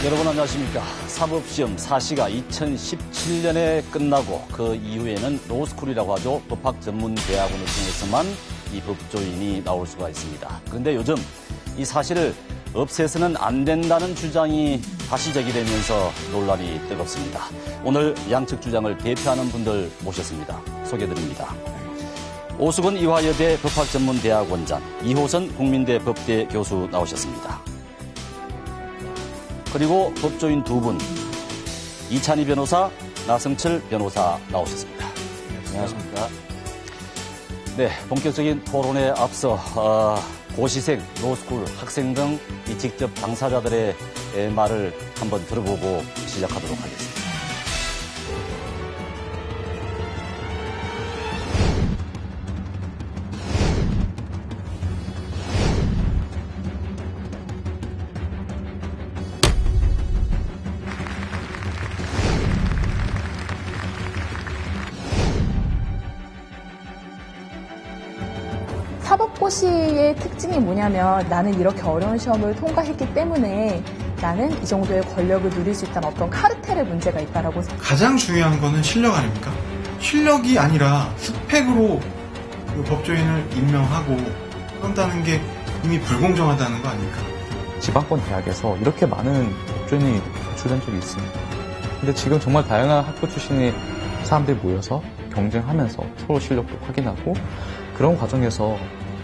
여러분 안녕하십니까. 사법시험 4시가 2017년에 끝나고 그 이후에는 로스쿨이라고 하죠. 법학전문대학원을 통해서만 이 법조인이 나올 수가 있습니다. 그런데 요즘 이 사실을 없애서는 안 된다는 주장이 다시 제기되면서 논란이 뜨겁습니다. 오늘 양측 주장을 대표하는 분들 모셨습니다. 소개드립니다. 오수근 이화여대 법학전문대학원장, 이호선 국민대 법대 교수 나오셨습니다. 그리고 법조인 두 분, 이찬희 변호사, 나성철 변호사 나오셨습니다. 안녕하십니까. 네, 본격적인 토론에 앞서 고시생, 로스쿨, 학생 등 이 직접 당사자들의 말을 한번 들어보고 시작하도록 하겠습니다. 사법고시의 특징이 뭐냐면 나는 이렇게 어려운 시험을 통과했기 때문에 나는 이 정도의 권력을 누릴 수 있다는 어떤 카르텔의 문제가 있다라고 생각합니다. 가장 중요한 거는 실력 아닙니까? 실력이 아니라 스펙으로 그 법조인을 임명하고 그런다는 게 이미 불공정하다는 거 아닙니까? 지방권 대학에서 이렇게 많은 법조인이 배출된 적이 있습니다. 근데 지금 정말 다양한 학교 출신의 사람들이 모여서 경쟁하면서 서로 실력도 확인하고 그런 과정에서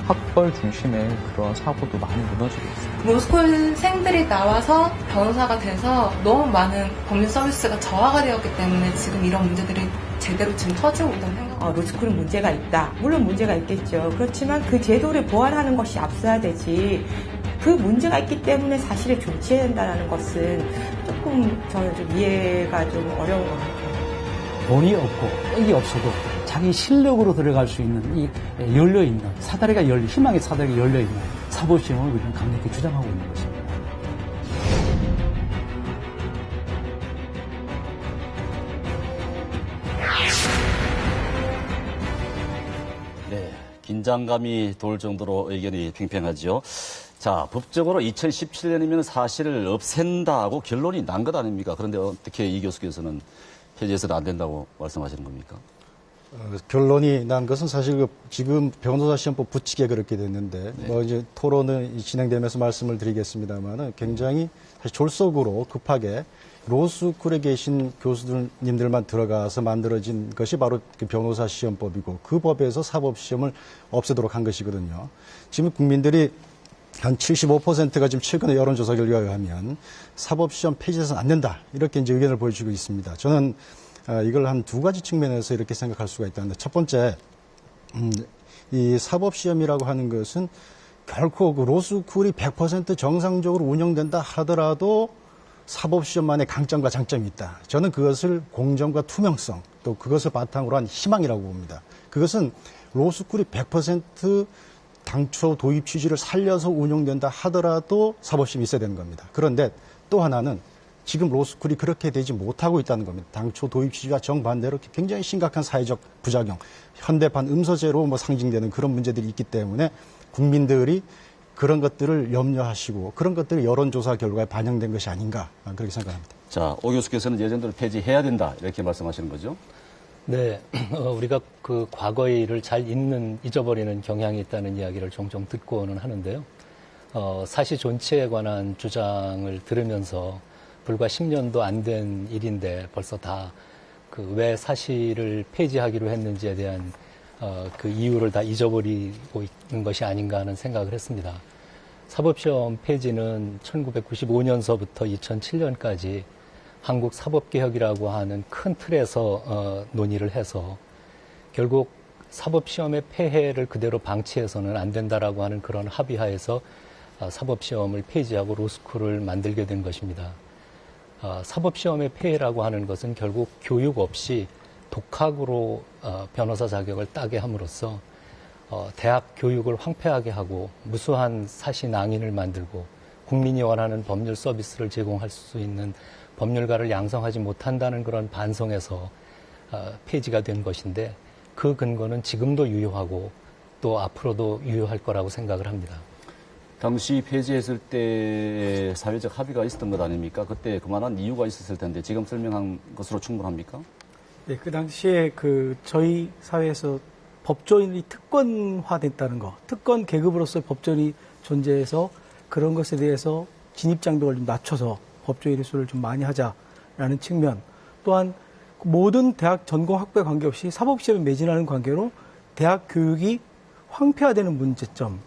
학벌 중심의 그런 사고도 많이 무너지고 있습니다. 로스쿨생들이 나와서 변호사가 돼서 너무 많은 법률 서비스가 저하가 되었기 때문에 지금 이런 문제들이 제대로 지금 터지고 있다는 생각합니다. 로스쿨은 문제가 있다. 물론 문제가 있겠죠. 그렇지만 그 제도를 보완하는 것이 앞서야 되지. 그 문제가 있기 때문에 사실을 조치해야 된다는 것은 조금 저는 좀 이해가 좀 어려운 것 같아요. 돈이 없고 덕이 없어도 자기 실력으로 들어갈 수 있는 이 열려있는 사다리가 희망의 사다리가 열려있는 사법시험을 우리는 강력히 주장하고 있는 것입니다. 네, 긴장감이 돌 정도로 의견이 팽팽하죠. 자, 법적으로 2017년이면 사실을 없앤다고 결론이 난 것 아닙니까? 그런데 어떻게 이 교수께서는 폐지해서는 안 된다고 말씀하시는 겁니까? 결론이 난 것은 사실 지금 변호사 시험법 붙이게 그렇게 됐는데, 네. 이제 토론은 진행되면서 말씀을 드리겠습니다만은 굉장히 사실 졸속으로 급하게 로스쿨에 계신 교수님들만 들어가서 만들어진 것이 바로 그 변호사 시험법이고 그 법에서 사법 시험을 없애도록 한 것이거든요. 지금 국민들이 한 75%가 지금 최근의 여론조사 결과에 의하면 사법시험 폐지해서는 안 된다. 이렇게 이제 의견을 보여주고 있습니다. 저는 이걸 한 두 가지 측면에서 이렇게 생각할 수가 있다는데, 첫 번째, 이 사법시험이라고 하는 것은 결코 그 로스쿨이 100% 정상적으로 운영된다 하더라도 사법시험만의 강점과 장점이 있다. 저는 그것을 공정과 투명성, 또 그것을 바탕으로 한 희망이라고 봅니다. 그것은 로스쿨이 100% 당초 도입 취지를 살려서 운영된다 하더라도 사법시험이 있어야 되는 겁니다. 그런데 또 하나는 지금 로스쿨이 그렇게 되지 못하고 있다는 겁니다. 당초 도입 취지와 정반대로 굉장히 심각한 사회적 부작용, 현대판 음서제로 상징되는 그런 문제들이 있기 때문에 국민들이 그런 것들을 염려하시고 그런 것들이 여론조사 결과에 반영된 것이 아닌가, 그렇게 생각합니다. 자, 오 교수께서는 예전대로 폐지해야 된다 이렇게 말씀하시는 거죠? 네, 우리가 그 과거의 일을 잘 잊어버리는 경향이 있다는 이야기를 종종 듣고는 하는데요. 사실 존치에 관한 주장을 들으면서 불과 10년도 안 된 일인데 벌써 다 그 왜 사실을 폐지하기로 했는지에 대한 그 이유를 다 잊어버리고 있는 것이 아닌가 하는 생각을 했습니다. 사법시험 폐지는 1995년서부터 2007년까지 한국 사법개혁이라고 하는 큰 틀에서 논의를 해서 결국 사법시험의 폐해를 그대로 방치해서는 안 된다라고 하는 그런 합의하에서 사법시험을 폐지하고 로스쿨을 만들게 된 것입니다. 사법시험의 폐해라고 하는 것은 결국 교육 없이 독학으로 변호사 자격을 따게 함으로써 대학 교육을 황폐하게 하고 무수한 사시낭인을 만들고 국민이 원하는 법률 서비스를 제공할 수 있는 법률가를 양성하지 못한다는 그런 반성에서 폐지가 된 것인데 그 근거는 지금도 유효하고 또 앞으로도 유효할 거라고 생각을 합니다. 당시 폐지했을 때 사회적 합의가 있었던 것 아닙니까? 그때 그만한 이유가 있었을 텐데 지금 설명한 것으로 충분합니까? 네, 그 당시에 저희 사회에서 법조인이 특권화됐다는 거, 특권 계급으로서 법조인이 존재해서 그런 것에 대해서 진입장벽을 좀 낮춰서 법조인의 수를 좀 많이 하자라는 측면, 또한 모든 대학 전공 학부에 관계없이 사법시험에 매진하는 관계로 대학 교육이 황폐화되는 문제점,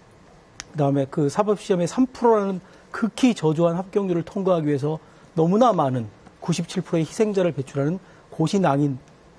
그다음에 그 사법시험의 3%라는 극히 저조한 합격률을 통과하기 위해서 너무나 많은 97%의 희생자를 배출하는 고시낭인을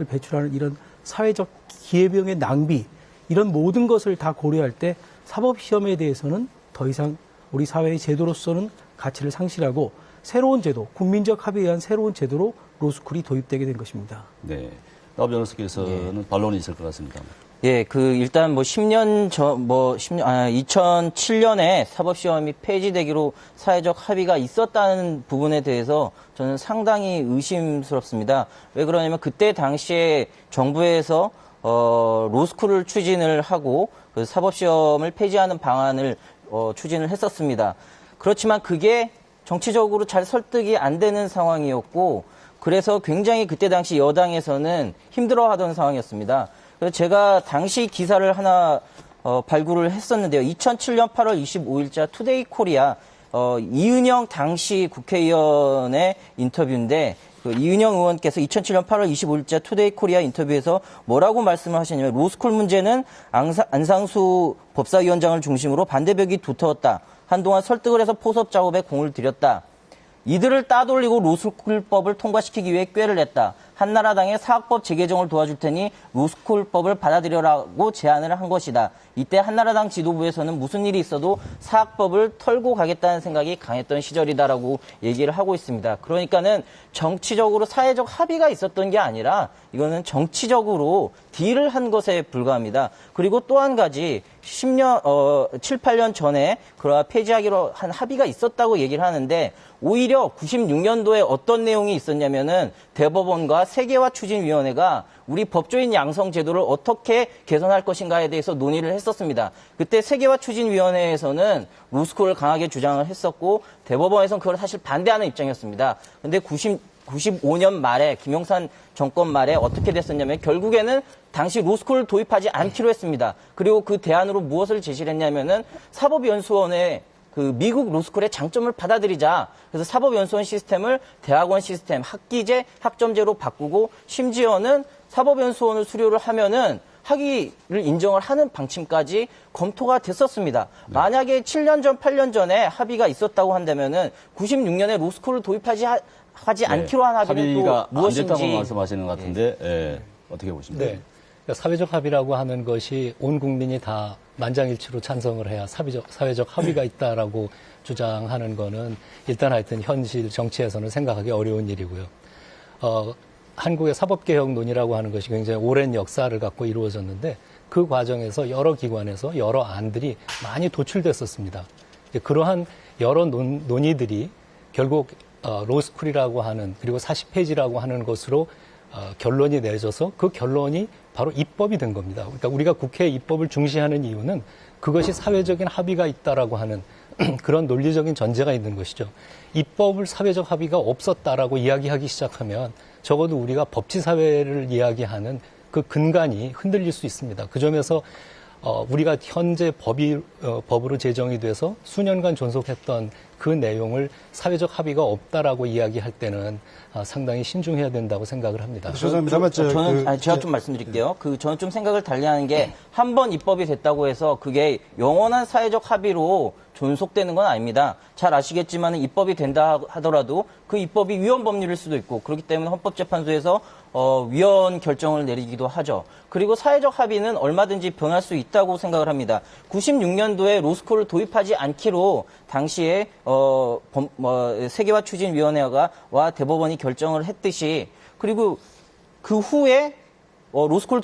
배출하는 이런 사회적 기회비용의 낭비, 이런 모든 것을 다 고려할 때 사법시험에 대해서는 더 이상 우리 사회의 제도로서는 가치를 상실하고 새로운 제도, 국민적 합의에 의한 새로운 제도로 로스쿨이 도입되게 된 것입니다. 네. 나 변호사께서는 반론이 있을 것 같습니다. 예, 일단 2007년에 사법시험이 폐지되기로 사회적 합의가 있었다는 부분에 대해서 저는 상당히 의심스럽습니다. 왜 그러냐면 그때 당시에 정부에서 로스쿨을 추진을 하고 그 사법시험을 폐지하는 방안을 추진을 했었습니다. 그렇지만 그게 정치적으로 잘 설득이 안 되는 상황이었고, 그래서 굉장히 그때 당시 여당에서는 힘들어하던 상황이었습니다. 그래서 제가 당시 기사를 하나 발굴을 했었는데요. 2007년 8월 25일자 투데이 코리아 이은영 당시 국회의원의 인터뷰인데, 이은영 의원께서 2007년 8월 25일자 투데이 코리아 인터뷰에서 뭐라고 말씀을 하시냐면, 로스쿨 문제는 안상수 법사위원장을 중심으로 반대벽이 두터웠다. 한동안 설득을 해서 포섭 작업에 공을 들였다. 이들을 따돌리고 로스쿨법을 통과시키기 위해 꾀를 냈다. 한나라당의 사학법 재개정을 도와줄 테니 로스쿨법을 받아들여라고 제안을 한 것이다. 이때 한나라당 지도부에서는 무슨 일이 있어도 사학법을 털고 가겠다는 생각이 강했던 시절이다라고 얘기를 하고 있습니다. 그러니까는 정치적으로 사회적 합의가 있었던 게 아니라 이거는 정치적으로 딜을 한 것에 불과합니다. 그리고 또 한 가지 7, 8년 전에 그러한 폐지하기로 한 합의가 있었다고 얘기를 하는데, 오히려 96년도에 어떤 내용이 있었냐면은 대법원과 세계화 추진위원회가 우리 법조인 양성 제도를 어떻게 개선할 것인가에 대해서 논의를 했었습니다. 그때 세계화 추진위원회에서는 로스쿨을 강하게 주장을 했었고, 대법원에서는 그걸 사실 반대하는 입장이었습니다. 근데 95년 말에, 김영삼 정권 말에 어떻게 됐었냐면, 결국에는 당시 로스쿨을 도입하지 않기로 했습니다. 그리고 그 대안으로 무엇을 제시를 했냐면은 사법연수원의 미국 로스쿨의 장점을 받아들이자. 그래서 사법연수원 시스템을 대학원 시스템, 학기제, 학점제로 바꾸고, 심지어는 사법연수원을 수료를 하면은 학위를 인정을 하는 방침까지 검토가 됐었습니다. 네. 만약에 7년 전, 8년 전에 합의가 있었다고 한다면은 96년에 로스쿨을 도입하지 않기로 한 합의는 또 무엇인지. 안 됐다고 말씀하시는 것 같은데, 예. 어떻게 보십니까? 네. 그러니까 사회적 합의라고 하는 것이 온 국민이 다 만장일치로 찬성을 해야 사회적 합의가 있다라고 주장하는 거는 일단 하여튼 현실 정치에서는 생각하기 어려운 일이고요. 한국의 사법개혁 논의라고 하는 것이 굉장히 오랜 역사를 갖고 이루어졌는데, 그 과정에서 여러 기관에서 여러 안들이 많이 도출됐었습니다. 그러한 여러 논의들이 결국 로스쿨이라고 하는, 그리고 40페이지라고 하는 것으로 결론이 내져서 그 결론이 바로 입법이 된 겁니다. 그러니까 우리가 국회 입법을 중시하는 이유는 그것이 사회적인 합의가 있다라고 하는 그런 논리적인 전제가 있는 것이죠. 입법을 사회적 합의가 없었다라고 이야기하기 시작하면 적어도 우리가 법치사회를 이야기하는 그 근간이 흔들릴 수 있습니다. 그 점에서 우리가 현재 법으로 제정이 돼서 수년간 존속했던 그 내용을 사회적 합의가 없다라고 이야기할 때는 상당히 신중해야 된다고 생각을 합니다. 죄송합니다만 제가 좀 말씀드릴게요. 저는 좀 생각을 달리하는 게, 한 번 입법이 됐다고 해서 그게 영원한 사회적 합의로 존속되는 건 아닙니다. 잘 아시겠지만 입법이 된다 하더라도 그 입법이 위헌 법률일 수도 있고, 그렇기 때문에 헌법재판소에서 위헌 결정을 내리기도 하죠. 그리고 사회적 합의는 얼마든지 변할 수 있다고 생각을 합니다. 96년도에 로스쿨을 도입하지 않기로 당시에 세계화 추진위원회와 대법원이 결정을 했듯이, 그리고 그 후에 로스쿨을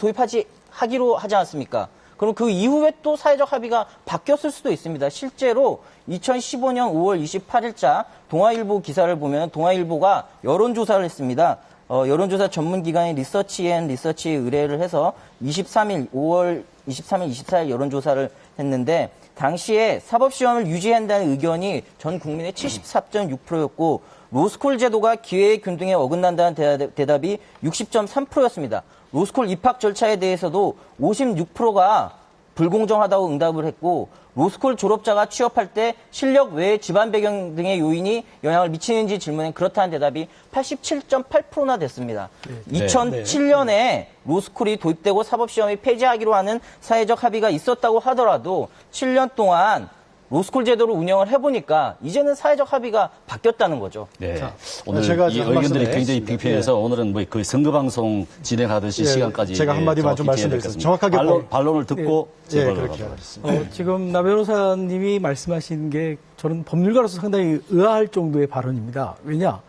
하기로 하지 않았습니까? 그럼 그 이후에 또 사회적 합의가 바뀌었을 수도 있습니다. 실제로 2015년 5월 28일자 동아일보 기사를 보면 동아일보가 여론조사를 했습니다. 여론조사 전문기관인 리서치에 의뢰를 해서 5월 23일, 24일 여론조사를 했는데 당시에 사법시험을 유지한다는 의견이 전 국민의 74.6%였고 로스쿨 제도가 기회의 균등에 어긋난다는 대답이 60.3%였습니다. 로스쿨 입학 절차에 대해서도 56%가 불공정하다고 응답을 했고 로스쿨 졸업자가 취업할 때 실력 외에 집안 배경 등의 요인이 영향을 미치는지 질문엔 그렇다는 대답이 87.8%나 됐습니다. 2007년에 로스쿨이 도입되고 사법시험이 폐지하기로 하는 사회적 합의가 있었다고 하더라도 7년 동안 로스쿨 제도를 운영을 해보니까 이제는 사회적 합의가 바뀌었다는 거죠. 네. 자, 오늘 제가 이 한 말씀 의견들이 굉장히 드리겠습니다. 팽팽해서 오늘은 뭐 거의 선거방송 진행하듯이 예, 시간까지 제가 한마디만 좀 말씀드리겠습니다. 정확하게 반론을 듣고 제보를 그렇게 하도록 하겠습니다. 지금 나 변호사님이 말씀하신 게 저는 법률가로서 상당히 의아할 정도의 발언입니다. 왜냐?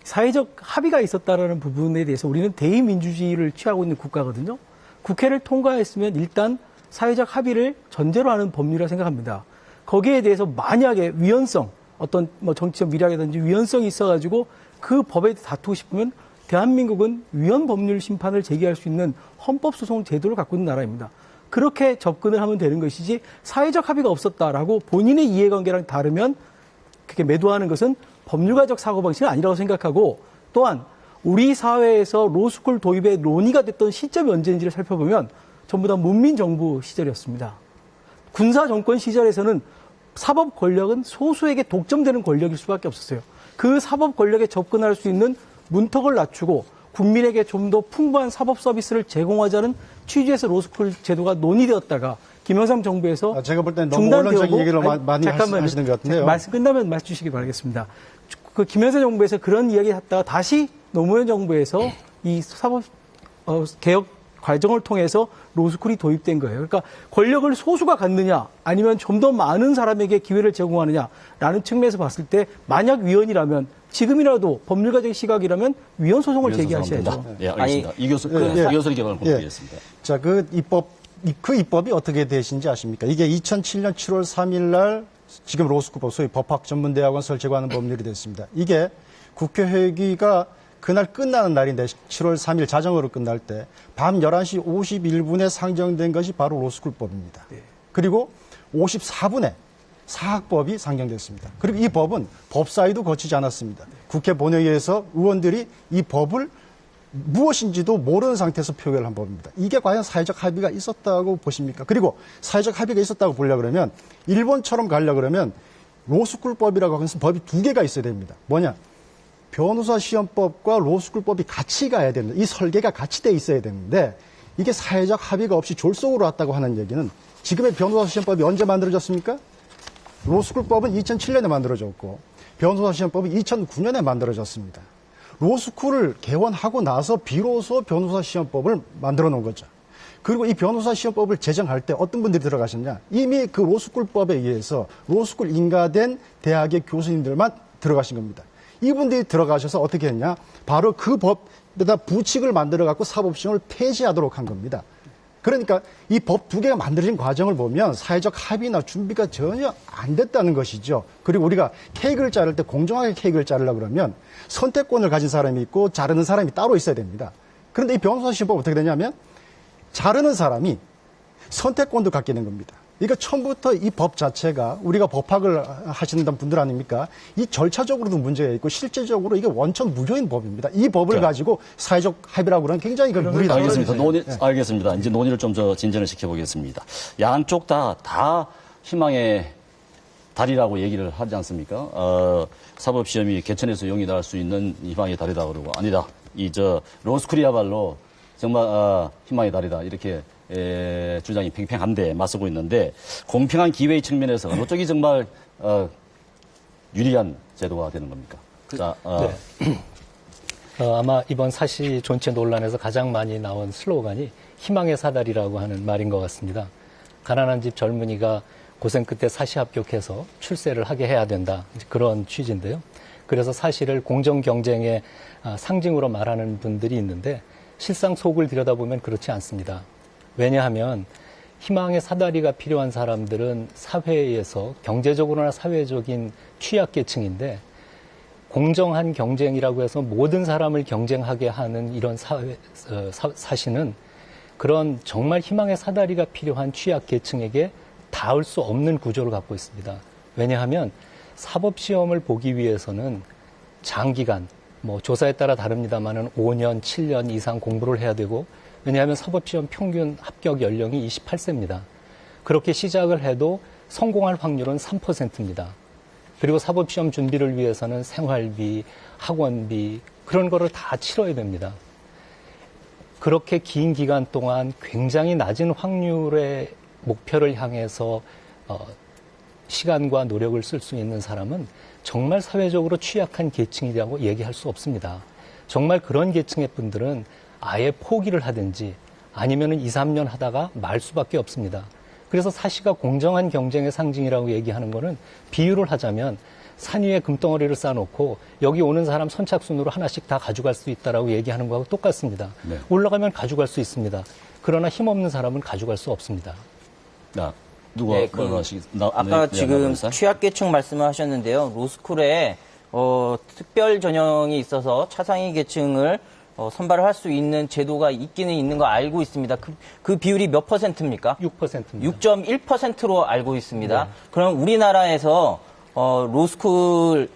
사회적 합의가 있었다라는 부분에 대해서 우리는 대의민주주의를 취하고 있는 국가거든요. 국회를 통과했으면 일단 사회적 합의를 전제로 하는 법률이라고 생각합니다. 거기에 대해서 만약에 위헌성, 어떤 뭐 정치적 미락이라든지 위헌성이 있어가지고 그 법에 대해서 다투고 싶으면 대한민국은 위헌 법률 심판을 제기할 수 있는 헌법소송 제도를 갖고 있는 나라입니다. 그렇게 접근을 하면 되는 것이지 사회적 합의가 없었다라고 본인의 이해관계랑 다르면 그렇게 매도하는 것은 법률가적 사고방식은 아니라고 생각하고 또한 우리 사회에서 로스쿨 도입에 논의가 됐던 시점이 언제인지를 살펴보면 전부 다 문민정부 시절이었습니다. 군사 정권 시절에서는 사법 권력은 소수에게 독점되는 권력일 수밖에 없었어요. 그 사법 권력에 접근할 수 있는 문턱을 낮추고 국민에게 좀 더 풍부한 사법 서비스를 제공하자는 취지에서 로스쿨 제도가 논의되었다가 김영삼 정부에서 제가 볼 때는 너무 원론적인 얘기를 많이 하시는 것 같은데요. 말씀 끝나면 말씀주시기 바라겠습니다. 그 김영삼 정부에서 그런 이야기 했다가 다시 노무현 정부에서 이 사법 개혁 과정을 통해서 로스쿨이 도입된 거예요. 그러니까 권력을 소수가 갖느냐 아니면 좀 더 많은 사람에게 기회를 제공하느냐라는 측면에서 봤을 때 만약 위헌이라면 지금이라도 법률가적인 시각이라면 위헌 소송을 제기하셔야죠. 네, 알겠습니다. 이 교수님 개발을 부탁드리겠습니다. 자, 그 입법이 어떻게 되신지 아십니까? 이게 2007년 7월 3일 날 지금 로스쿨법 소위 법학전문대학원 설치하는 법률이 됐습니다. 이게 국회 회기가 그날 끝나는 날인데 7월 3일 자정으로 끝날 때 밤 11시 51분에 상정된 것이 바로 로스쿨법입니다. 그리고 54분에 사학법이 상정됐습니다. 그리고 이 법은 법사위도 거치지 않았습니다. 국회 본회의에서 의원들이 이 법을 무엇인지도 모르는 상태에서 표결을 한 법입니다. 이게 과연 사회적 합의가 있었다고 보십니까? 그리고 사회적 합의가 있었다고 보려고 그러면 일본처럼 가려고 그러면 로스쿨법이라고 하는 법이 두 개가 있어야 됩니다. 뭐냐? 변호사 시험법과 로스쿨법이 같이 가야 됩니다. 이 설계가 같이 돼 있어야 되는데 이게 사회적 합의가 없이 졸속으로 왔다고 하는 얘기는 지금의 변호사 시험법이 언제 만들어졌습니까? 로스쿨법은 2007년에 만들어졌고 변호사 시험법은 2009년에 만들어졌습니다. 로스쿨을 개원하고 나서 비로소 변호사 시험법을 만들어 놓은 거죠. 그리고 이 변호사 시험법을 제정할 때 어떤 분들이 들어가셨냐? 이미 그 로스쿨법에 의해서 로스쿨 인가된 대학의 교수님들만 들어가신 겁니다. 이분들이 들어가셔서 어떻게 했냐? 바로 그 법에다 부칙을 만들어갖고 사법시험을 폐지하도록 한 겁니다. 그러니까 이 법 두 개가 만들어진 과정을 보면 사회적 합의나 준비가 전혀 안 됐다는 것이죠. 그리고 우리가 케이크를 자를 때 공정하게 케이크를 자르려고 그러면 선택권을 가진 사람이 있고 자르는 사람이 따로 있어야 됩니다. 그런데 이 변호사 시험법 어떻게 되냐면 자르는 사람이 선택권도 갖게 된 겁니다. 그러니까 처음부터 이 법 자체가 우리가 법학을 하시는 분들 아닙니까? 이 절차적으로도 문제가 있고 실제적으로 이게 원천 무효인 법입니다. 이 법을 가지고 사회적 합의라고 그러면 굉장히 무리다. 알겠습니다. 알겠습니다. 이제 논의를 좀 더 진전을 시켜보겠습니다. 양쪽 다 희망의 달이라고 얘기를 하지 않습니까? 사법시험이 개천에서 용이 날 수 있는 희망의 달이다 그러고 아니다. 로스쿨이야말로 정말 희망의 달이다. 이렇게 주장이 팽팽한데 맞서고 있는데 공평한 기회의 측면에서 어느 쪽이 정말 유리한 제도가 되는 겁니까? 아마 이번 사시 존체 논란에서 가장 많이 나온 슬로건이 희망의 사다리라고 하는 말인 것 같습니다. 가난한 집 젊은이가 고생 끝에 사시 합격해서 출세를 하게 해야 된다. 그런 취지인데요. 그래서 사시를 공정 경쟁의 상징으로 말하는 분들이 있는데 실상 속을 들여다보면 그렇지 않습니다. 왜냐하면 희망의 사다리가 필요한 사람들은 사회에서 경제적으로나 사회적인 취약계층인데 공정한 경쟁이라고 해서 모든 사람을 경쟁하게 하는 이런 사시는 그런 정말 희망의 사다리가 필요한 취약계층에게 닿을 수 없는 구조를 갖고 있습니다. 왜냐하면 사법시험을 보기 위해서는 장기간, 뭐 조사에 따라 다릅니다만은 5년, 7년 이상 공부를 해야 되고, 왜냐하면 사법시험 평균 합격 연령이 28세입니다. 그렇게 시작을 해도 성공할 확률은 3%입니다. 그리고 사법시험 준비를 위해서는 생활비, 학원비, 그런 거를 다 치러야 됩니다. 그렇게 긴 기간 동안 굉장히 낮은 확률의 목표를 향해서 시간과 노력을 쓸 수 있는 사람은 정말 사회적으로 취약한 계층이라고 얘기할 수 없습니다. 정말 그런 계층의 분들은 아예 포기를 하든지 아니면은 2, 3년 하다가 말 수밖에 없습니다. 그래서 사시가 공정한 경쟁의 상징이라고 얘기하는 거는 비유를 하자면 산 위에 금덩어리를 쌓아놓고 여기 오는 사람 선착순으로 하나씩 다 가져갈 수 있다라고 얘기하는 거하고 똑같습니다. 네. 올라가면 가져갈 수 있습니다. 그러나 힘없는 사람은 가져갈 수 없습니다. 누가 네, 아까 지금 취약계층 말씀을 하셨는데요. 로스쿨에 특별 전형이 있어서 차상위 계층을 선발을 할 수 있는 제도가 있기는 있는 거 알고 있습니다. 그 비율이 몇 %입니까? 6%입니다. 6.1%로 알고 있습니다. 네. 그럼 우리나라에서 로스쿨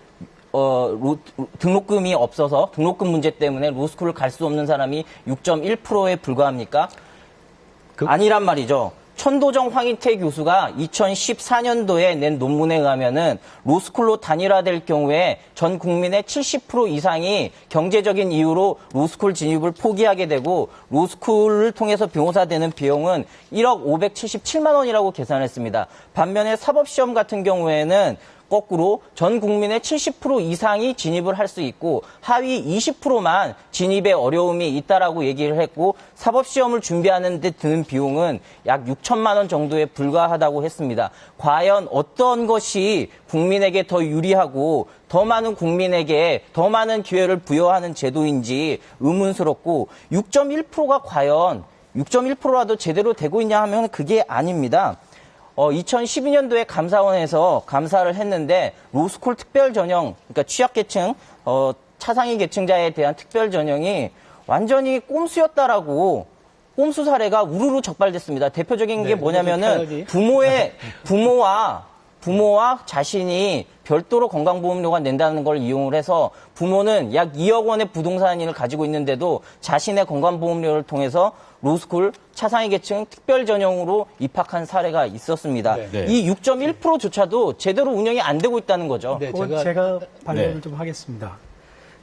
등록금이 없어서 등록금 문제 때문에 로스쿨을 갈 수 없는 사람이 6.1%에 불과합니까? 아니란 말이죠. 천도정 황인태 교수가 2014년도에 낸 논문에 의하면은 로스쿨로 단일화될 경우에 전 국민의 70% 이상이 경제적인 이유로 로스쿨 진입을 포기하게 되고 로스쿨을 통해서 변호사 되는 비용은 1억 577만 원이라고 계산했습니다. 반면에 사법시험 같은 경우에는 거꾸로 전 국민의 70% 이상이 진입을 할 수 있고 하위 20%만 진입에 어려움이 있다라고 얘기를 했고 사법시험을 준비하는 데 드는 비용은 약 6천만 원 정도에 불과하다고 했습니다. 과연 어떤 것이 국민에게 더 유리하고 더 많은 국민에게 더 많은 기회를 부여하는 제도인지 의문스럽고 6.1%가 과연 6.1%라도 제대로 되고 있냐 하면 그게 아닙니다. 2012년도에 감사원에서 감사를 했는데 로스쿨 특별 전형, 그러니까 취약계층, 차상위 계층자에 대한 특별 전형이 완전히 꼼수였다라고 꼼수 사례가 우르르 적발됐습니다. 대표적인 게 뭐냐면은 부모와 자신이 별도로 건강보험료가 낸다는 걸 이용을 해서 부모는 약 2억 원의 부동산을 가지고 있는데도 자신의 건강보험료를 통해서 로스쿨 차상위 계층 특별 전형으로 입학한 사례가 있었습니다. 네. 이 6.1%조차도 제대로 운영이 안 되고 있다는 거죠. 네, 제가 반론을 좀 하겠습니다.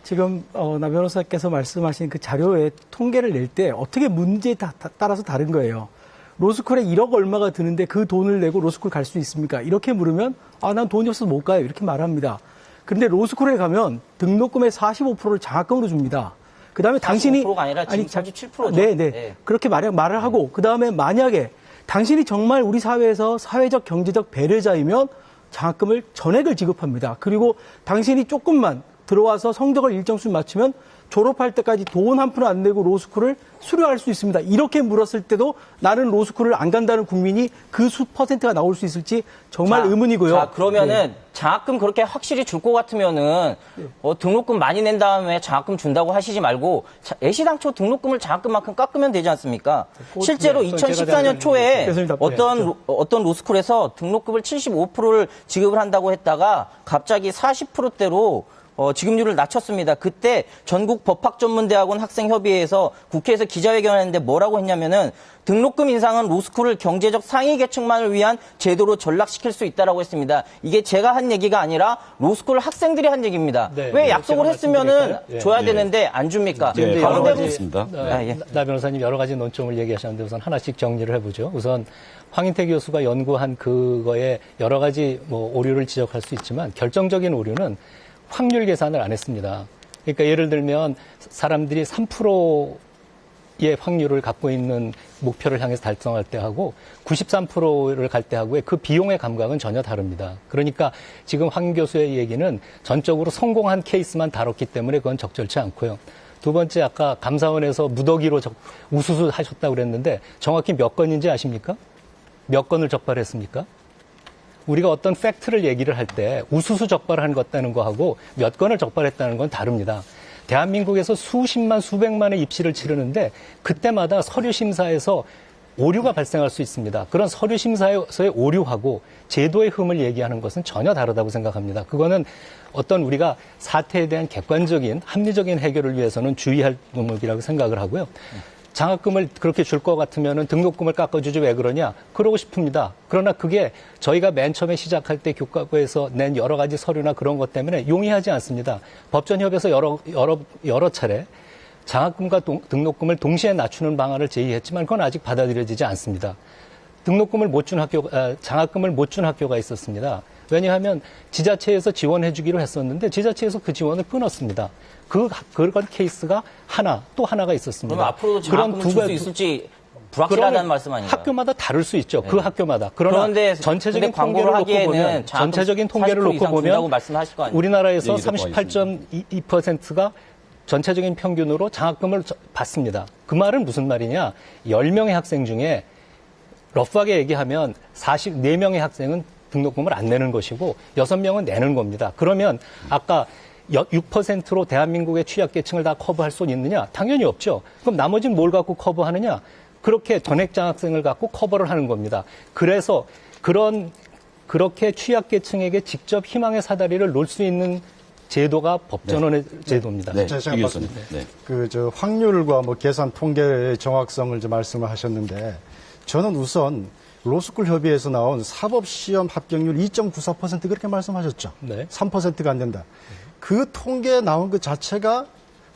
지금 나 변호사께서 말씀하신 그 자료에 통계를 낼 때 어떻게 문제에 따라서 다른 거예요. 로스쿨에 1억 얼마가 드는데 그 돈을 내고 로스쿨 갈 수 있습니까? 이렇게 물으면 난 돈이 없어서 못 가요. 이렇게 말합니다. 그런데 로스쿨에 가면 등록금의 45%를 장학금으로 줍니다. 그 다음에 당신이 45%가 아니라 지금 37%죠. 네. 그렇게 말을 하고 그 다음에 만약에 당신이 정말 우리 사회에서 사회적 경제적 배려자이면 장학금을 전액을 지급합니다. 그리고 당신이 조금만 들어와서 성적을 일정 수 맞추면 졸업할 때까지 돈 한 푼 안 내고 로스쿨을 수료할 수 있습니다. 이렇게 물었을 때도 나는 로스쿨을 안 간다는 국민이 그 수 퍼센트가 나올 수 있을지 정말 의문이고요. 자, 그러면은 장학금 그렇게 확실히 줄 것 같으면은 등록금 많이 낸 다음에 장학금 준다고 하시지 말고 애시당초 등록금을 장학금만큼 깎으면 되지 않습니까? 실제로 2014년 초에 어떤 로스쿨에서 등록금을 75%를 지급을 한다고 했다가 갑자기 40%대로 지급률을 낮췄습니다. 그때 전국 법학전문대학원 학생협의회에서 국회에서 기자회견을 했는데 뭐라고 했냐면은 등록금 인상은 로스쿨을 경제적 상위 계층만을 위한 제도로 전락시킬 수 있다라고 했습니다. 이게 제가 한 얘기가 아니라 로스쿨 학생들이 한 얘기입니다. 왜 약속을 했으면은 줘야 되는데 안 줍니까? 바로 가겠습니다. 나 변호사님 여러 가지 논점을 얘기하셨는데 우선 하나씩 정리를 해보죠. 우선 황인태 교수가 연구한 그거에 여러 가지 오류를 지적할 수 있지만 결정적인 오류는 확률 계산을 안 했습니다. 그러니까 예를 들면 사람들이 3%의 확률을 갖고 있는 목표를 향해서 달성할 때 하고 93%를 갈 때 하고의 그 비용의 감각은 전혀 다릅니다. 그러니까 지금 황 교수의 얘기는 전적으로 성공한 케이스만 다뤘기 때문에 그건 적절치 않고요. 두 번째 아까 감사원에서 무더기로 우수수 하셨다고 그랬는데 정확히 몇 건인지 아십니까? 몇 건을 적발했습니까? 우리가 어떤 팩트를 얘기를 할 때 우수수 적발한 것다는 거하고 몇 건을 적발했다는 건 다릅니다. 대한민국에서 수십만, 수백만의 입시를 치르는데 그때마다 서류 심사에서 오류가 발생할 수 있습니다. 그런 서류 심사에서의 오류하고 제도의 흠을 얘기하는 것은 전혀 다르다고 생각합니다. 그거는 어떤 우리가 사태에 대한 객관적인 합리적인 해결을 위해서는 주의할 부분이라고 생각을 하고요. 장학금을 그렇게 줄 것 같으면 등록금을 깎아주지 왜 그러냐? 그러고 싶습니다. 그러나 그게 저희가 맨 처음에 시작할 때 교과부에서 낸 여러 가지 서류나 그런 것 때문에 용이하지 않습니다. 법전협에서 여러 차례 장학금과 등록금을 동시에 낮추는 방안을 제의했지만 그건 아직 받아들여지지 않습니다. 등록금을 못 준 장학금을 못 준 학교가 있었습니다. 왜냐하면 지자체에서 지원해주기로 했었는데 지자체에서 그 지원을 끊었습니다. 그런 케이스가 또 하나가 있었습니다. 그럼 앞으로도 장학금을 줄 수 있을지 불확실하다는 말씀 아닌가요? 학교마다 다를 수 있죠. 네. 그 학교마다. 그런데 전체적인 통계를 놓고 보면 우리나라에서 38.2%가 전체적인 평균으로 장학금을 받습니다. 그 말은 무슨 말이냐? 10명의 학생 중에 러프하게 얘기하면 4명의 학생은 등록금을 안 내는 것이고 6명은 내는 겁니다. 그러면 아까 6%로 대한민국의 취약계층을 다 커버할 수 있느냐? 당연히 없죠. 그럼 나머지는 뭘 갖고 커버하느냐? 그렇게 전액 장학생을 갖고 커버를 하는 겁니다. 그래서 그렇게 취약계층에게 직접 희망의 사다리를 놓을 수 있는 제도가 법전원의 제도입니다. 네, 제가 이 봤습니다. 교수님. 네. 확률과 계산 통계의 정확성을 말씀을 하셨는데 저는 우선 로스쿨 협의회에서 나온 사법시험 합격률 2.94% 그렇게 말씀하셨죠. 네. 3%가 안 된다. 그 통계에 나온 그 자체가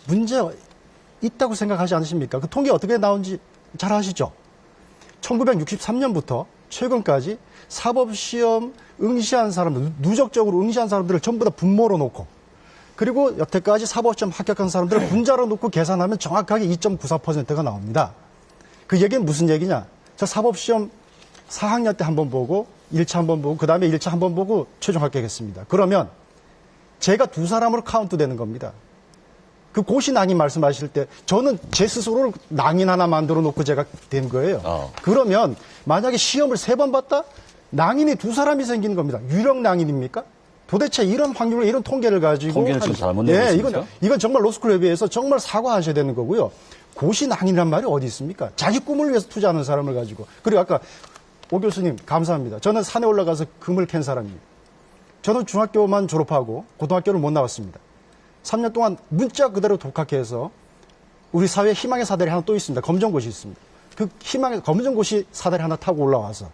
문제 있다고 생각하지 않으십니까? 그 통계 어떻게 나온지 잘 아시죠? 1963년부터 최근까지 사법시험 응시한 사람들, 누적적으로 응시한 사람들을 전부 다 분모로 놓고 그리고 여태까지 사법시험 합격한 사람들을 분자로 놓고 계산하면 정확하게 2.94%가 나옵니다. 그 얘기는 무슨 얘기냐? 저 사법시험 4학년 때 한번 보고 1차 한번 보고 그 다음에 1차 한번 보고 최종 합격했습니다. 그러면 제가 두 사람으로 카운트 되는 겁니다. 그 고시낭인 말씀하실 때 저는 제 스스로를 낭인 하나 만들어 놓고 제가 된 거예요. 그러면 만약에 시험을 3번 봤다? 낭인이 2사람이 생기는 겁니다. 유령 낭인입니까? 도대체 이런 확률을 이런 통계를 가지고 통계를 지금 잘못 내고 있습니까? 이건 정말 로스쿨 협의회에서 정말 사과하셔야 되는 거고요. 고시낭인이란 말이 어디 있습니까? 자기 꿈을 위해서 투자하는 사람을 가지고. 그리고 아까 오 교수님 감사합니다. 저는 산에 올라가서 금을 캔 사람입니다. 저는 중학교만 졸업하고 고등학교를 못 나왔습니다. 3년 동안 문자 그대로 독학해서 우리 사회에 희망의 사다리 하나 또 있습니다. 검정고시 있습니다. 그 희망의 검정고시 사다리 하나 타고 올라와서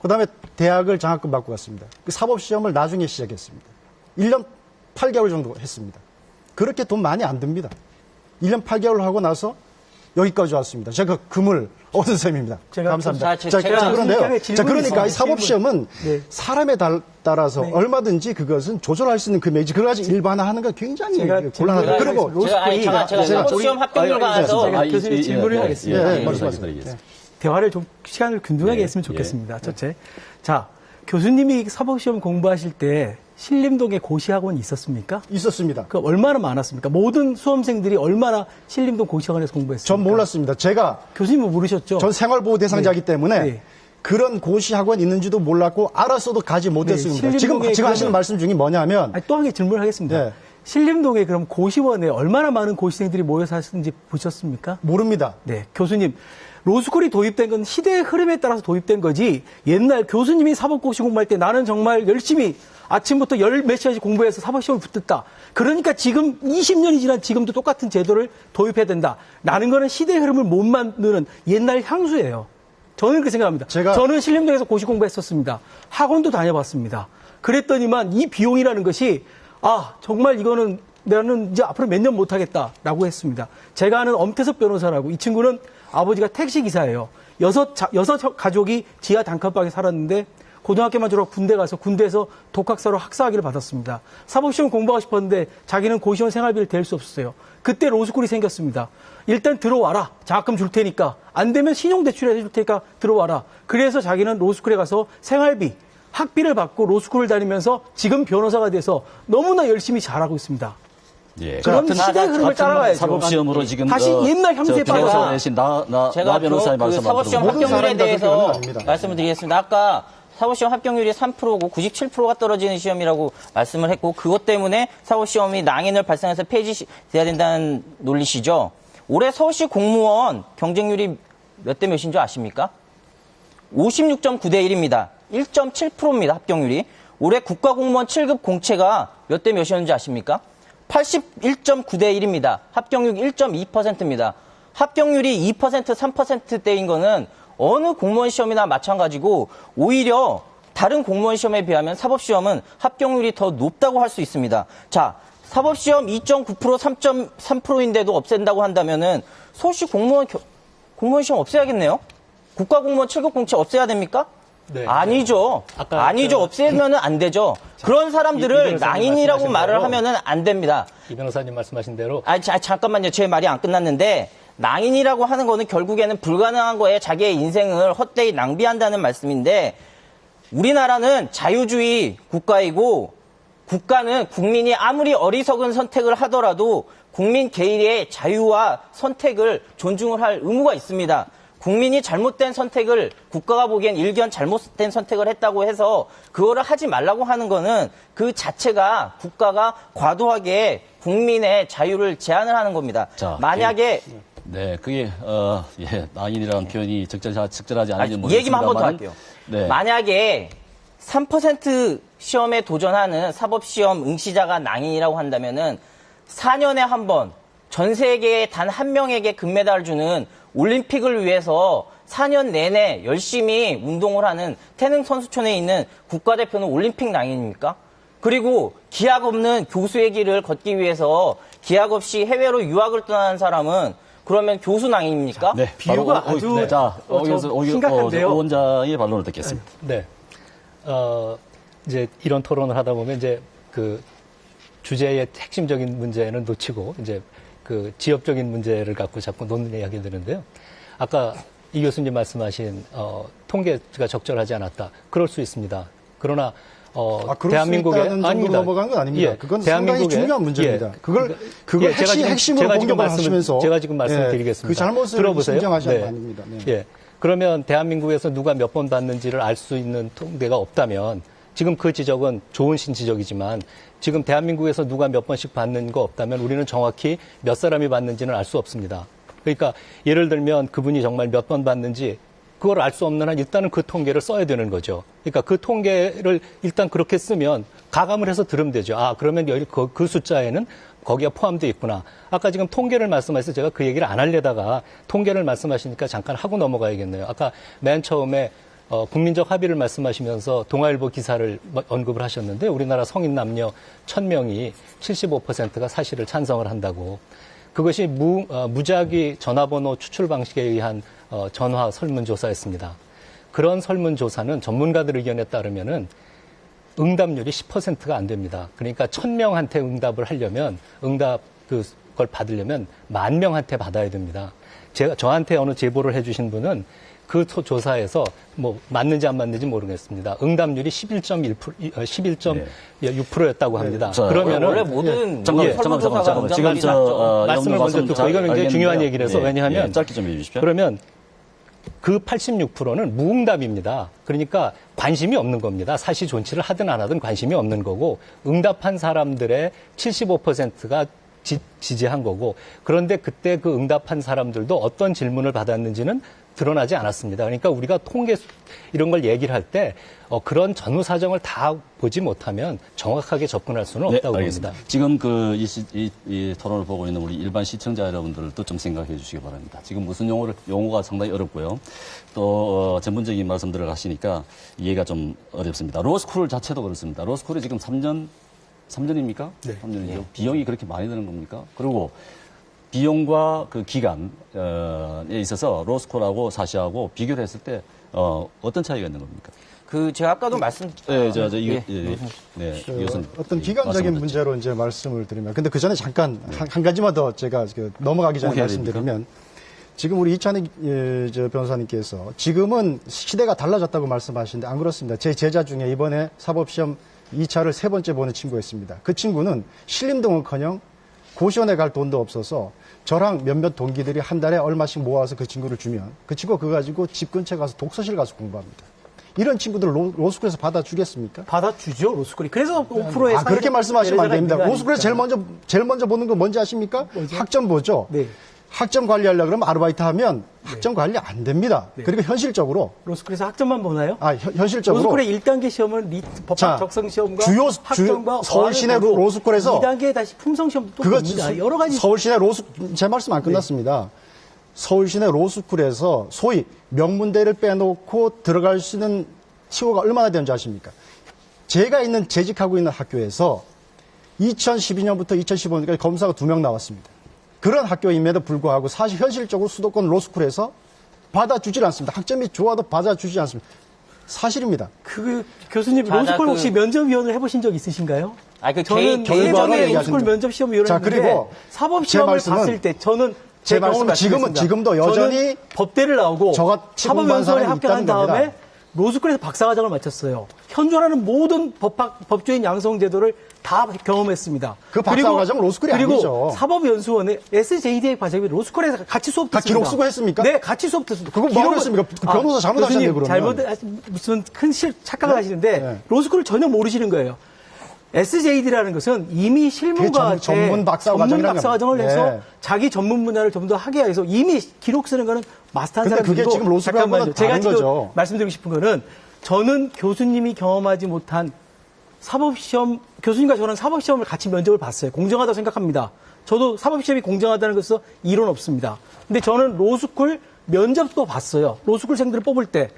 그다음에 대학을 장학금 받고 갔습니다. 그 사법시험을 나중에 시작했습니다. 1년 8개월 정도 했습니다. 그렇게 돈 많이 안 듭니다. 1년 8개월 하고 나서 여기까지 왔습니다. 제가 금을 얻은 셈입니다. 감사합니다. 그런데요. 그러니까 이 사법시험은 네. 사람에 따라서 네. 얼마든지 그것은 조절할 수 있는 금액이지. 그걸 가지고 일반화하는 건 굉장히 곤란하다. 그리고 제가 사법시험 합격률 관해서 제가 교수님 질문을 하겠습니다. 네, 말씀하세요. 대화를 좀 시간을 균등하게 네. 했으면 좋겠습니다. 첫째. 자, 교수님이 사법시험 공부하실 때 신림동에 고시학원이 있었습니까? 있었습니다. 그 얼마나 많았습니까? 모든 수험생들이 얼마나 신림동 고시학원에서 공부했습니까? 전 몰랐습니다. 제가 교수님은 모르셨죠? 전 생활보호 대상자이기 때문에 네. 그런 고시학원 있는지도 몰랐고 알았어도 가지 못했습니다. 네, 지금 하시는 말씀 중에 뭐냐면 또 한 개 질문을 하겠습니다. 네. 신림동에 그럼 고시원에 얼마나 많은 고시생들이 모여서 하시는지 보셨습니까? 모릅니다. 네, 교수님. 로스쿨이 도입된 건 시대의 흐름에 따라서 도입된 거지 옛날 교수님이 사법고시 공부할 때 나는 정말 열심히 아침부터 몇 시간씩 공부해서 사법시험을 붙었다. 그러니까 지금 20년이 지난 지금도 똑같은 제도를 도입해야 된다. 라는 거는 시대의 흐름을 못 만드는 옛날 향수예요. 저는 그렇게 생각합니다. 저는 신림동에서 고시 공부했었습니다. 학원도 다녀봤습니다. 그랬더니만 이 비용이라는 것이 정말 이거는 나는 이제 앞으로 몇 년 못하겠다라고 했습니다. 제가 아는 엄태섭 변호사라고 이 친구는 아버지가 택시기사예요. 여섯 가족이 지하 단칸방에 살았는데 고등학교만 졸업 군대 가서 군대에서 독학사로 학사학위를 받았습니다. 사법시험 공부하고 싶었는데 자기는 고시원 생활비를 댈 수 없었어요. 그때 로스쿨이 생겼습니다. 일단 들어와라. 장학금 줄 테니까. 안 되면 신용대출 해줄 테니까 들어와라. 그래서 자기는 로스쿨에 가서 생활비, 학비를 받고 로스쿨을 다니면서 지금 변호사가 돼서 너무나 열심히 잘하고 있습니다. 예. 그럼 시대의 흐름을 따라가야죠. 사법시험으로 지금 다시 옛날 향수에 빠져. 나 변호사의 말씀 사법시험 합격률에 대해서 말씀을 드리겠습니다. 아까 사법시험 합격률이 3%고 97%가 떨어지는 시험이라고 말씀을 했고 그것 때문에 사법시험이 낭인을 발생해서 폐지돼야 된다는 논리시죠. 올해 서울시 공무원 경쟁률이 몇 대 몇인 줄 아십니까? 56.9대 1입니다. 1.7%입니다. 합격률이. 올해 국가공무원 7급 공채가 몇 대 몇이었는지 아십니까? 81.9대 1입니다. 합격률 1.2%입니다. 합격률이 2%, 3%대인 거는 어느 공무원 시험이나 마찬가지고 오히려 다른 공무원 시험에 비하면 사법시험은 합격률이 더 높다고 할 수 있습니다. 자, 사법시험 2.9%, 3.3%인데도 없앤다고 한다면은 서울시 공무원 시험 없애야겠네요? 국가공무원 7급 공채 없애야 됩니까? 네. 아니죠. 아니죠. 없애면은 안 되죠. 그런 사람들을 낭인이라고 말을 하면은 안 됩니다. 이 변호사님 말씀하신 대로 잠깐만요. 제 말이 안 끝났는데 낭인이라고 하는 거는 결국에는 불가능한 거에 자기의 인생을 헛되이 낭비한다는 말씀인데 우리나라는 자유주의 국가이고 국가는 국민이 아무리 어리석은 선택을 하더라도 국민 개인의 자유와 선택을 존중을 할 의무가 있습니다. 국민이 잘못된 선택을 국가가 보기엔 일견 잘못된 선택을 했다고 해서 그거를 하지 말라고 하는 거는 그 자체가 국가가 과도하게 국민의 자유를 제한을 하는 겁니다. 자, 만약에 네, 그게 낭인이라는 표현이 적절하지 않은지 모르겠습니다만 얘기만 한 번 더 할게요. 네. 만약에 3% 시험에 도전하는 사법시험 응시자가 낭인이라고 한다면은 4년에 한 번 전 세계에 단 한 명에게 금메달을 주는 올림픽을 위해서 4년 내내 열심히 운동을 하는 태릉 선수촌에 있는 국가대표는 올림픽 낭인입니까? 그리고 기약 없는 교수의 길을 걷기 위해서 기약 없이 해외로 유학을 떠나는 사람은 그러면 교수 낭인입니까? 네, 비유가 아주 심각한데요. 원장의 반론을 듣겠습니다. 네. 이제 이런 토론을 하다 보면 이제 그 주제의 핵심적인 문제는 놓치고 이제 그 지역적인 문제를 갖고 자꾸 놓는 이야기 드는데요. 아까 이 교수님 말씀하신 통계가 적절하지 않았다. 그럴 수 있습니다. 그러나 그럴 대한민국에 수 있다는 정도로 넘어간 건 아닙니다. 예, 그건 상당히 중요한 문제입니다. 그걸 핵심으로 공격을 하시면서 제가 지금 말씀드리겠습니다. 그 잘못을 들어보세요. 인정하시는 네. 거 아닙니다. 네. 예. 그러면 대한민국에서 누가 몇 번 받는지를 알 수 있는 통계가 없다면 지금 그 지적은 좋은 지적이지만 지금 대한민국에서 누가 몇 번씩 받는 거 없다면 우리는 정확히 몇 사람이 받는지는 알 수 없습니다. 그러니까 예를 들면 그분이 정말 몇 번 받는지 그걸 알 수 없는 한 일단은 그 통계를 써야 되는 거죠. 그러니까 그 통계를 일단 그렇게 쓰면 가감을 해서 들으면 되죠. 그러면 여기 그 숫자에는 거기가 포함되어 있구나. 아까 지금 통계를 말씀하셔서 제가 그 얘기를 안 하려다가 통계를 말씀하시니까 잠깐 하고 넘어가야겠네요. 아까 맨 처음에 국민적 합의를 말씀하시면서 동아일보 기사를 언급을 하셨는데 우리나라 성인 남녀 1000명이 75%가 사실을 찬성을 한다고. 그것이 무작위 전화번호 추출 방식에 의한 전화 설문조사였습니다. 그런 설문조사는 전문가들 의견에 따르면은 응답률이 10%가 안 됩니다. 그러니까 1000명한테 응답을 하려면 그걸 받으려면 10,000명한테 받아야 됩니다. 저한테 어느 제보를 해주신 분은 그 조사에서 맞는지 안 맞는지 모르겠습니다. 응답률이 11.6%였다고 합니다. 그러면은 원래 모든 설문조사가 지금 말씀을 먼저 듣고 이건 굉장히 중요한 얘기라서 왜냐하면 짧게 좀 해주십시오. 그러면 그 86%는 무응답입니다. 그러니까 관심이 없는 겁니다. 사시 존치를 하든 안 하든 관심이 없는 거고 응답한 사람들의 75%가 지지한 거고 그런데 그때 그 응답한 사람들도 어떤 질문을 받았는지는 드러나지 않았습니다. 그러니까 우리가 통계 이런 걸 얘기를 할 때 그런 전후 사정을 다 보지 못하면 정확하게 접근할 수는 없다고 봅니다. 지금 이 토론을 보고 있는 우리 일반 시청자 여러분들도 좀 생각해 주시기 바랍니다. 지금 무슨 용어가 상당히 어렵고요. 또 전문적인 말씀들을 하시니까 이해가 좀 어렵습니다. 로스쿨 자체도 그렇습니다. 로스쿨이 지금 3년입니까? 네. 3년이죠. 네. 비용이 그렇게 많이 드는 겁니까? 그리고 비용과 그 기간에 있어서 로스쿨하고 사시하고 비교를 했을 때 어떤 차이가 있는 겁니까? 제가 아까도 어떤 기간적인 문제로 이제 말씀을 드리면, 근데 그 전에 잠깐 한 가지만 더 제가 넘어가기 전에 말씀드리면, 지금 우리 이찬익 변호사님께서 지금은 시대가 달라졌다고 말씀하시는데 안 그렇습니다. 제 제자 중에 이번에 사법시험 2차를 3번째 보는 친구가 있습니다. 그 친구는 신림동은커녕 고시원에 갈 돈도 없어서 저랑 몇몇 동기들이 한 달에 얼마씩 모아서 그 친구를 주면 그 친구가 그거 가지고 집 근처에 가서 독서실 가서 공부합니다. 이런 친구들 로스쿨에서 받아주겠습니까? 받아주죠, 로스쿨이. 그래서 5%의 그렇게 말씀하시면 안 됩니다. 로스쿨에서 제일 먼저 보는 건 뭔지 아십니까? 뭐죠? 학점 보죠. 네. 학점 관리하려고 그러면 아르바이트 하면 학점 관리 안 됩니다. 그리고 현실적으로 로스쿨에서 학점만 보나요? 현실적으로 로스쿨의 1단계 시험은 법학 적성 시험과 학점과 서울 시내 로스쿨에서 2단계에 다시 품성 시험도 또 그거 봅니다. 여러 가지 서울 시내 제 말씀 안 끝났습니다. 서울 시내 로스쿨에서 소위 명문대를 빼놓고 들어갈 수 있는 티오가 얼마나 되는지 아십니까? 제가 재직하고 있는 학교에서 2012년부터 2015년까지 검사가 2명 나왔습니다. 그런 학교임에도 불구하고 사실 현실적으로 수도권 로스쿨에서 받아주질 않습니다. 학점이 좋아도 받아주지 않습니다. 사실입니다. 교수님 로스쿨 혹시 면접위원을 해보신 적 있으신가요? 저는 예전에 로스쿨 면접 시험 위원을 했는데 사법 시험을 봤을 때 저는 제 말씀은 지금도 여전히 법대를 나오고 사법연수원에 합격한 다음에 로스쿨에서 박사과정을 마쳤어요. 현존하는 모든 법조인 양성제도를 다 경험했습니다. 그 박사과정은 로스쿨이 그리고 아니죠. 사법연수원의 SJD의 과정이 로스쿨에서 같이 수업 듣습니다. 다 기록 쓰고 했습니까? 네, 같이 수업 듣습니다. 그거 뭐라고 했습니까? 그 변호사 잘못하셨네요, 그러면. 무슨 큰 착각을 하시는데 로스쿨을 전혀 모르시는 거예요. SJD라는 것은 이미 실무가한테 전문 박사과정을 해서 자기 전문 분야를 좀 더 하게 해서 이미 기록 쓰는 거는 마스터한 사람들이고. 그게 지금 로스쿨하고는 제가 다른 거죠. 말씀드리고 싶은 거는 저는 교수님이 경험하지 못한 사법시험, 교수님과 저는 사법시험을 같이 면접을 봤어요. 공정하다고 생각합니다. 저도 사법시험이 공정하다는 것은 이론 없습니다. 근데 저는 로스쿨 면접도 봤어요. 로스쿨생들을 뽑을 때.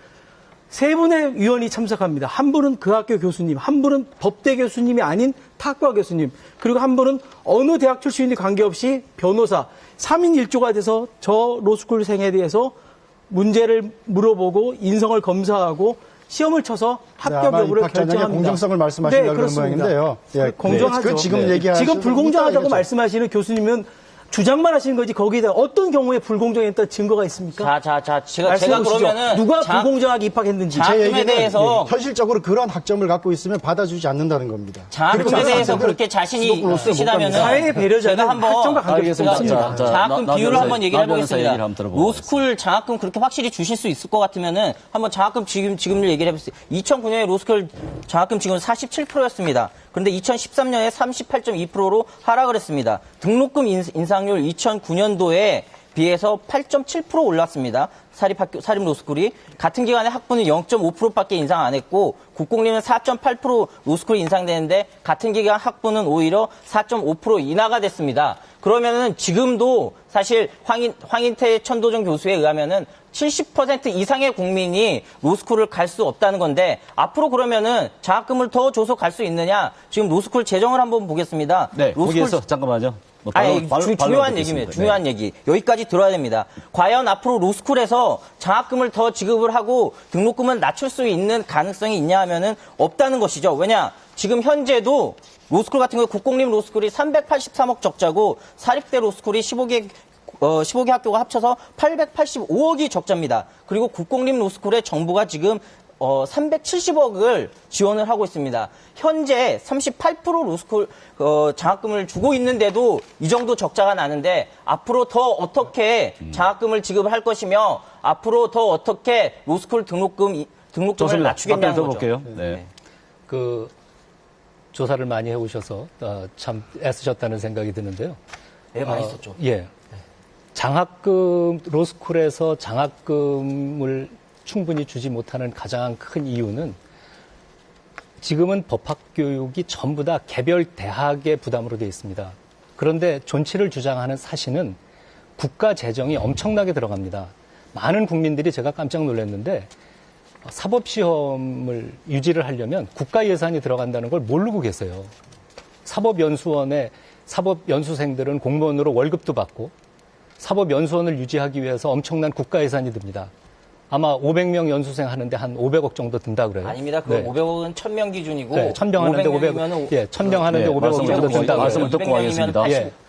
3분의 위원이 참석합니다. 한 분은 그 학교 교수님, 한 분은 법대 교수님이 아닌 타과 교수님, 그리고 한 분은 어느 대학 출신이 관계없이 변호사, 3인 1조가 돼서 저 로스쿨생에 대해서 문제를 물어보고 인성을 검사하고 시험을 쳐서 합격 여부를 결정합니다. 공정성을 말씀하시는 그런 모양인데요. 공정하죠. 지금 불공정하다고 말씀하시는 교수님은 주장만 하시는 거지 거기에다 어떤 경우에 불공정했다는 증거가 있습니까? 제가 그러면은 누가 불공정하게 입학했는지 제 얘기에 대해서 현실적으로 그런 학점을 갖고 있으면 받아주지 않는다는 겁니다. 장학금에 대해서 그렇게 자신이 있으시다면은 사회의 배려자는 학점과 관계없습니다. 장학금 비율을 한번 얘기를 해보겠습니다. 로스쿨 장학금 그렇게 확실히 주실 수 있을 것 같으면은 한번 장학금 지급률 얘기를 해보세요. 2009년에 로스쿨 장학금 지급은 47%였습니다. 그런데 2013년에 38.2%로 하락을 했습니다. 등록금 인상률 2009년도에 비해서 8.7% 올랐습니다. 사립 로스쿨이. 같은 기간에 학부는 0.5%밖에 인상 안 했고 국공립은 4.8% 로스쿨이 인상되는데 같은 기간 학부는 오히려 4.5% 인하가 됐습니다. 그러면은 지금도 사실 황인태 천도정 교수에 의하면은 70% 이상의 국민이 로스쿨을 갈 수 없다는 건데 앞으로 그러면은 장학금을 더 줘서 갈 수 있느냐? 지금 로스쿨 재정을 한번 보겠습니다. 네, 거기에서 잠깐만요. 중요한 얘기입니다. 중요한 얘기. 여기까지 들어야 됩니다. 과연 앞으로 로스쿨에서 장학금을 더 지급을 하고 등록금을 낮출 수 있는 가능성이 있냐 하면은 없다는 것이죠. 왜냐? 지금 현재도 로스쿨 같은 경우 국공립 로스쿨이 383억 적자고 사립대 로스쿨이 15개 학교가 합쳐서 885억이 적자입니다. 그리고 국공립 로스쿨에 정부가 지금 370억을 지원을 하고 있습니다. 현재 38% 로스쿨 장학금을 주고 있는데도 이 정도 적자가 나는데 앞으로 더 어떻게 장학금을 지급을 할 것이며 앞으로 더 어떻게 로스쿨 등록금을 낮추겠냐는 거죠. 네. 그 조사를 많이 해오셔서 참 애쓰셨다는 생각이 드는데요. 네, 많이 썼죠. 예. 장학금, 로스쿨에서 장학금을 충분히 주지 못하는 가장 큰 이유는 지금은 법학교육이 전부 다 개별 대학의 부담으로 되어 있습니다. 그런데 존치를 주장하는 사실은 국가 재정이 엄청나게 들어갑니다. 많은 국민들이 제가 깜짝 놀랐는데 사법시험을 유지를 하려면 국가 예산이 들어간다는 걸 모르고 계세요. 사법연수원의 사법연수생들은 공무원으로 월급도 받고 사법연수원을 유지하기 위해서 엄청난 국가 예산이 듭니다. 아마 500명 연수생 하는데 한 500억 정도 든다 그래요. 아닙니다. 그 500억은 1000명 기준이고. 네, 1000명 하는데 500억. 예, 1000명 하는데 500억 정도 든다. 말씀을 듣고 가겠습니다.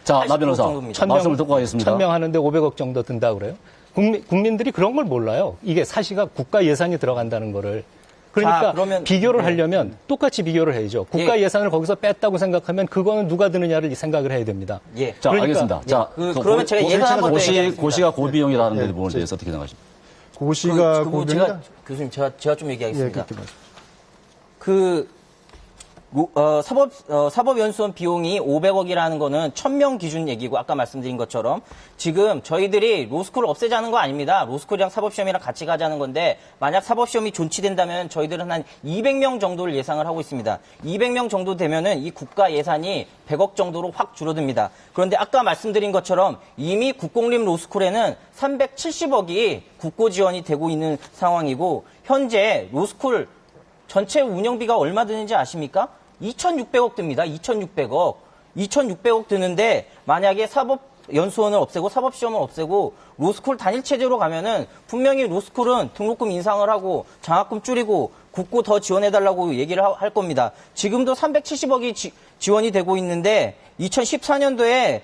자, 나 변호사. 말씀을 듣고 가겠습니다. 1000명 하는데 500억 정도 든다 그래요. 국민들이 그런 걸 몰라요. 이게 사실가 국가 예산이 들어간다는 거를. 그러니까 비교를 하려면 똑같이 비교를 해야죠. 국가 예산을 거기서 뺐다고 생각하면 그거는 누가 드느냐를 생각을 해야 됩니다. 예. 자, 알겠습니다. 자, 그러면 제가 예산 한번 고시가 고비용이라는 부분에 대해서 어떻게 생각하십니까? 고시가 고비용이다? 교수님 제가 좀 얘기하겠습니다. 예, 사법연수원 비용이 500억이라는 거는 1000명 기준 얘기고 아까 말씀드린 것처럼 지금 저희들이 로스쿨을 없애자는 거 아닙니다. 로스쿨이랑 사법시험이랑 같이 가자는 건데 만약 사법시험이 존치된다면 저희들은 한 200명 정도를 예상을 하고 있습니다. 200명 정도 되면은 이 국가 예산이 100억 정도로 확 줄어듭니다. 그런데 아까 말씀드린 것처럼 이미 국공립 로스쿨에는 370억이 국고 지원이 되고 있는 상황이고 현재 로스쿨 전체 운영비가 얼마 드는지 아십니까? 2,600억 듭니다. 2,600억. 2,600억 드는데 만약에 사법연수원을 없애고 사법시험을 없애고 로스쿨 단일체제로 가면은 분명히 로스쿨은 등록금 인상을 하고 장학금 줄이고 국고 더 지원해달라고 얘기를 할 겁니다. 지금도 370억이 지원이 되고 있는데 2014년도에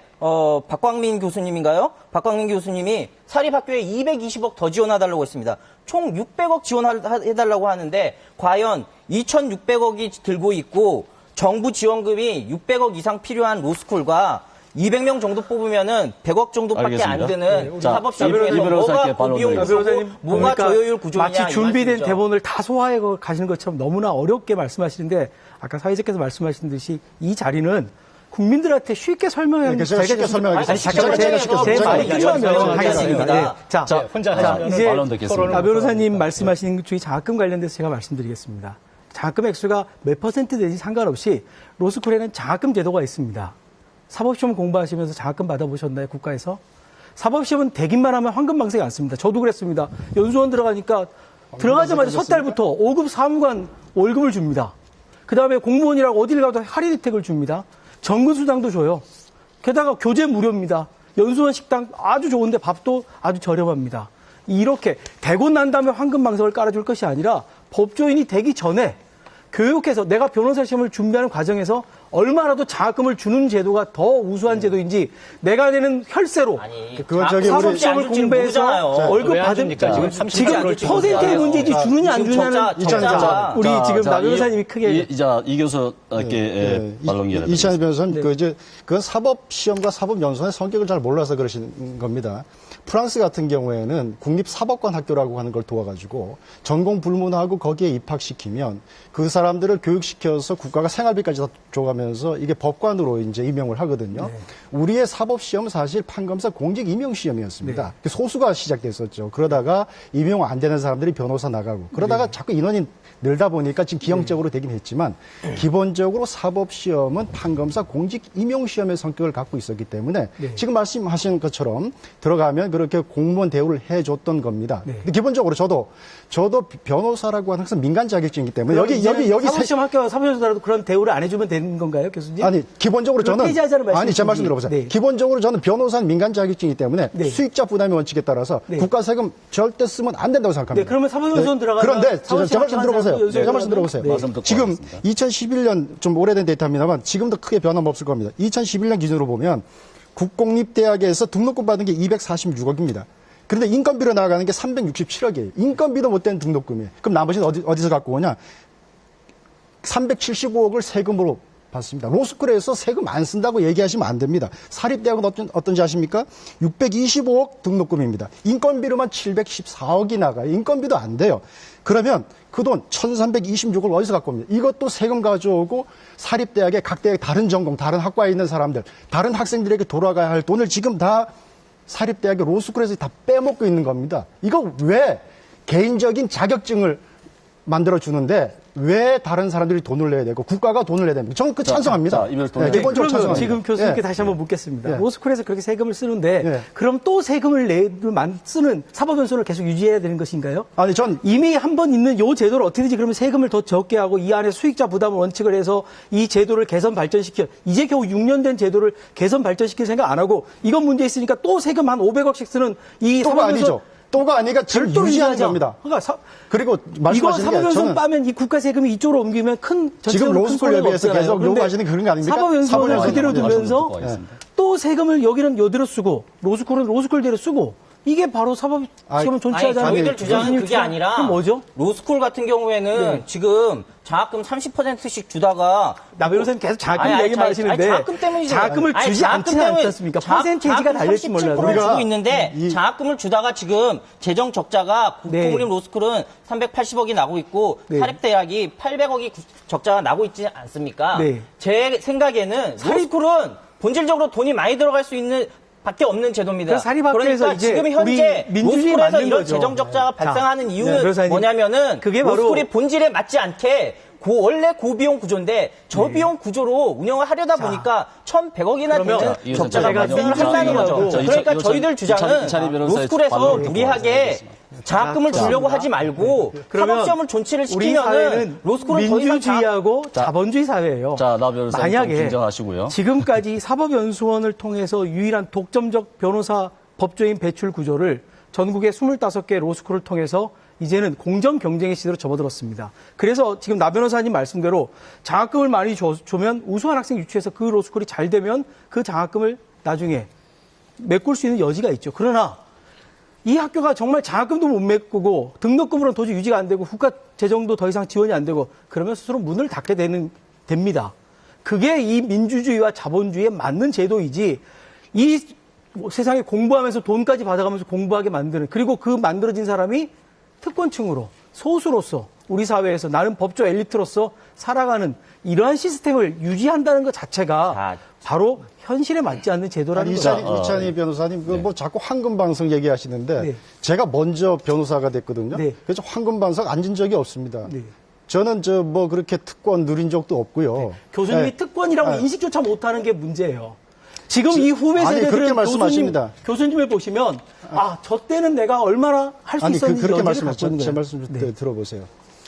박광민 교수님인가요? 박광민 교수님이 사립학교에 220억 더 지원해달라고 했습니다. 총 600억 지원해달라고 하는데 과연 2,600억이 들고 있고 정부 지원금이 600억 이상 필요한 로스쿨과 200명 정도 뽑으면은 100억 정도밖에 안 드는 사법시험 중에서 뭐가 고비용 구조고 뭐가 저효율 구조냐 마치 준비된 대본을 다 소화해 가시는 것처럼 너무나 어렵게 말씀하시는데 아까 사회자께서 말씀하신 듯이 이 자리는 국민들한테 쉽게 설명하는 제가 쉽게 설명하겠습니다. 제가 제 말이 끝나면 하겠습니다. 네. 자, 혼자 하시면 이제 반론 듣겠습니다. 나 변호사님 말씀하신 것 중에 장학금 관련돼서 제가 말씀드리겠습니다. 장학금 액수가 몇 퍼센트 되지 상관없이 로스쿨에는 장학금 제도가 있습니다. 사법시험 공부하시면서 장학금 받아보셨나요, 국가에서? 사법시험은 대기만 하면 황금방석이 안 씁니다. 저도 그랬습니다. 연수원 들어가니까 들어가자마자 첫 달부터 5급 사무관 월급을 줍니다. 그 다음에 공무원이라고 어딜 가도 할인 혜택을 줍니다. 정근수당도 줘요. 게다가 교재 무료입니다. 연수원 식당 아주 좋은데 밥도 아주 저렴합니다. 이렇게 되고 난 다음에 황금방석을 깔아줄 것이 아니라 법조인이 되기 전에 교육해서 내가 변호사 시험을 준비하는 과정에서 얼마라도 장학금을 주는 제도가 더 우수한 제도인지 내가 내는 혈세로 그건 저기 우리 사법시험을 공부해서 월급 받은 지금 퍼센트의 문제지 주느냐 안 주느냐는 우리 지금 나 변호사님이 크게 이 교수께 반론 기회를 이찬희 변호사님 그건 사법시험과 사법연수원의 성격을 잘 몰라서 그러시는 겁니다. 프랑스 같은 경우에는 국립사법관 학교라고 하는 걸 도와가지고 전공 불문하고 거기에 입학시키면 그 사람들을 교육시켜서 국가가 생활비까지 다 줘가면서 이게 법관으로 이제 임용을 하거든요. 네. 우리의 사법시험은 사실 판검사 공직 임용 시험이었습니다. 네. 소수가 시작됐었죠. 그러다가 임용 안 되는 사람들이 변호사 나가고 그러다가 네. 자꾸 인원이 늘다 보니까 지금 기형적으로 되긴 했지만 기본적으로 사법시험은 판검사 공직 임용 시험의 성격을 갖고 있었기 때문에 네. 지금 말씀하신 것처럼 들어가면 그렇게 공무원 대우를 해줬던 겁니다. 네. 근데 기본적으로 저도 변호사라고 하는 것은 민간 자격증이기 때문에 여기 사법시험 학교와 사법연수원이라도 그런 대우를 안 해주면 되는 건가요, 교수님? 아니 기본적으로 저는 아니 제 말씀 들어보세요. 네. 기본적으로 저는 변호사는 민간 자격증이기 때문에 네. 수익자 부담의 원칙에 따라서 네. 국가 세금 절대 쓰면 안 된다고 생각합니다. 네, 그러면 사법연수원 네. 들어가면 그런데 제 말씀 들어보세요. 제 말씀 들어보세요. 네. 지금 2011년 좀 오래된 데이터입니다만 지금도 크게 변함없을 겁니다. 2011년 기준으로 보면 국공립대학에서 등록금 받은 게 246억입니다. 그런데 인건비로 나가는 게 367억이에요. 인건비도 못 된 등록금이에요. 그럼 나머지는 어디서 갖고 오냐? 375억을 세금으로 받습니다. 로스쿨에서 세금 안 쓴다고 얘기하시면 안 됩니다. 사립대학은 어떤지 아십니까? 625억 등록금입니다. 인건비로만 714억이 나가요. 인건비도 안 돼요. 그러면 그 돈 1326억을 어디서 갖고 옵니까? 이것도 세금 가져오고 사립대학에 각 대학 다른 전공, 다른 학과에 있는 사람들, 다른 학생들에게 돌아가야 할 돈을 지금 다 사립대학의 로스쿨에서 다 빼먹고 있는 겁니다. 이거 왜 개인적인 자격증을 만들어주는데 왜 다른 사람들이 돈을 내야 되고 국가가 돈을 내야 됩니까? 저는 찬성합니다. 기본적으로 찬성합니다. 지금 교수님께 다시 한번 묻겠습니다. 로스쿨에서 그렇게 세금을 쓰는데 그럼 또 세금을 쓰는 사법연수원을 계속 유지해야 되는 것인가요? 아니 전 이미 한 번 있는 이 제도를 어떻게든지 그러면 세금을 더 적게 하고 이 안에 수익자 부담 원칙을 해서 이 제도를 개선 발전시켜 이제 겨우 6년 된 제도를 개선 발전시킬 생각 안 하고 이건 문제 있으니까 또 세금 한 500억씩 쓰는 이 사법연수원 또가 아니가 지금 유지하는 겁니다. 그러니까 그리고 이거 사법연수원 빠면 이 국가 세금이 이쪽으로 옮기면 지금 로스쿨 협의회에서 계속 요구하시는 그런 거 아닙니까? 사법연수원을 그대로 두면서 또 세금을 여기는 여대로 쓰고 로스쿨은 로스쿨대로 쓰고 이게 바로 사법시험을 존치하자는 저희들 주장은 교수님 그게 주장. 아니라 그럼 뭐죠? 로스쿨 같은 경우에는 네. 지금 장학금 30%씩 주다가 나 변호사님 계속 장학금 얘기 하시는데 장학금 때문이죠. 장학금을 주지 않지는 않지 않습니까? 퍼센테이지가 달릴지 몰라도. 37%를 주고 있는데 장학금을 주다가 지금 재정 적자가 네. 국공립 로스쿨은 380억이 나고 있고 네. 사립대학이 800억이 적자가 나고 있지 않습니까? 네. 제 생각에는 로스쿨은 본질적으로 돈이 많이 들어갈 수 있는 밖에 없는 제도입니다. 그래서 사립학교에서 그러니까 이제 지금 현재 우리 민주주의에 로스쿨에서 맞는 이런 거죠. 재정 적자가 네. 발생하는 자, 이유는 변호사님, 뭐냐면은 그게 바로 로스쿨이 본질에 맞지 않게 원래 고비용 구조인데 저비용 구조로 운영을 하려다 보니까 1,100억이나 그러면 되는 적자가 제가 발생을 한다는 거죠. 그러니까 저희들 주장은 로스쿨에서 무리하게 장학금을 주려고 하지 말고 사법시험을 존치를 우리 시키면은 사회는 로스쿨은 더 이상 민주주의하고 자본주의 사회예요. 자, 나 변호사님 만약에 좀 진정하시고요. 지금까지 사법연수원을 통해서 유일한 독점적 변호사 법조인 배출 구조를 전국의 25개 로스쿨을 통해서 이제는 공정 경쟁의 시대로 접어들었습니다. 그래서 지금 나 변호사님 말씀대로 장학금을 많이 주면 우수한 학생 유치해서 그 로스쿨이 잘 되면 그 장학금을 나중에 메꿀 수 있는 여지가 있죠. 그러나 이 학교가 정말 장학금도 못 메꾸고 등록금으로는 도저히 유지가 안 되고 국가 재정도 더 이상 지원이 안 되고 그러면 스스로 문을 닫게 됩니다. 그게 이 민주주의와 자본주의에 맞는 제도이지 이 세상에 공부하면서 돈까지 받아가면서 공부하게 만드는 그리고 그 만들어진 사람이 특권층으로 소수로서 우리 사회에서 나는 법조 엘리트로서 살아가는 이러한 시스템을 유지한다는 것 자체가 바로 현실에 맞지 않는 제도라는 거죠. 이찬희 변호사님, 뭐 자꾸 황금방석 얘기하시는데 네. 제가 먼저 변호사가 됐거든요. 네. 그래서 황금방석 앉은 적이 없습니다. 네. 저는 뭐 그렇게 특권 누린 적도 없고요. 교수님이 네. 특권이라고 네. 인식조차 못하는 게 문제예요. 지금 이 후배 아니, 세대들은 그렇게 말씀하십니다. 교수님을 보시면 저 때는 내가 얼마나 할 수 있었는지 그렇게 여지를 갖고 말씀하시죠. 있는 제 거예요. 말씀 좀 네. 들어보세요.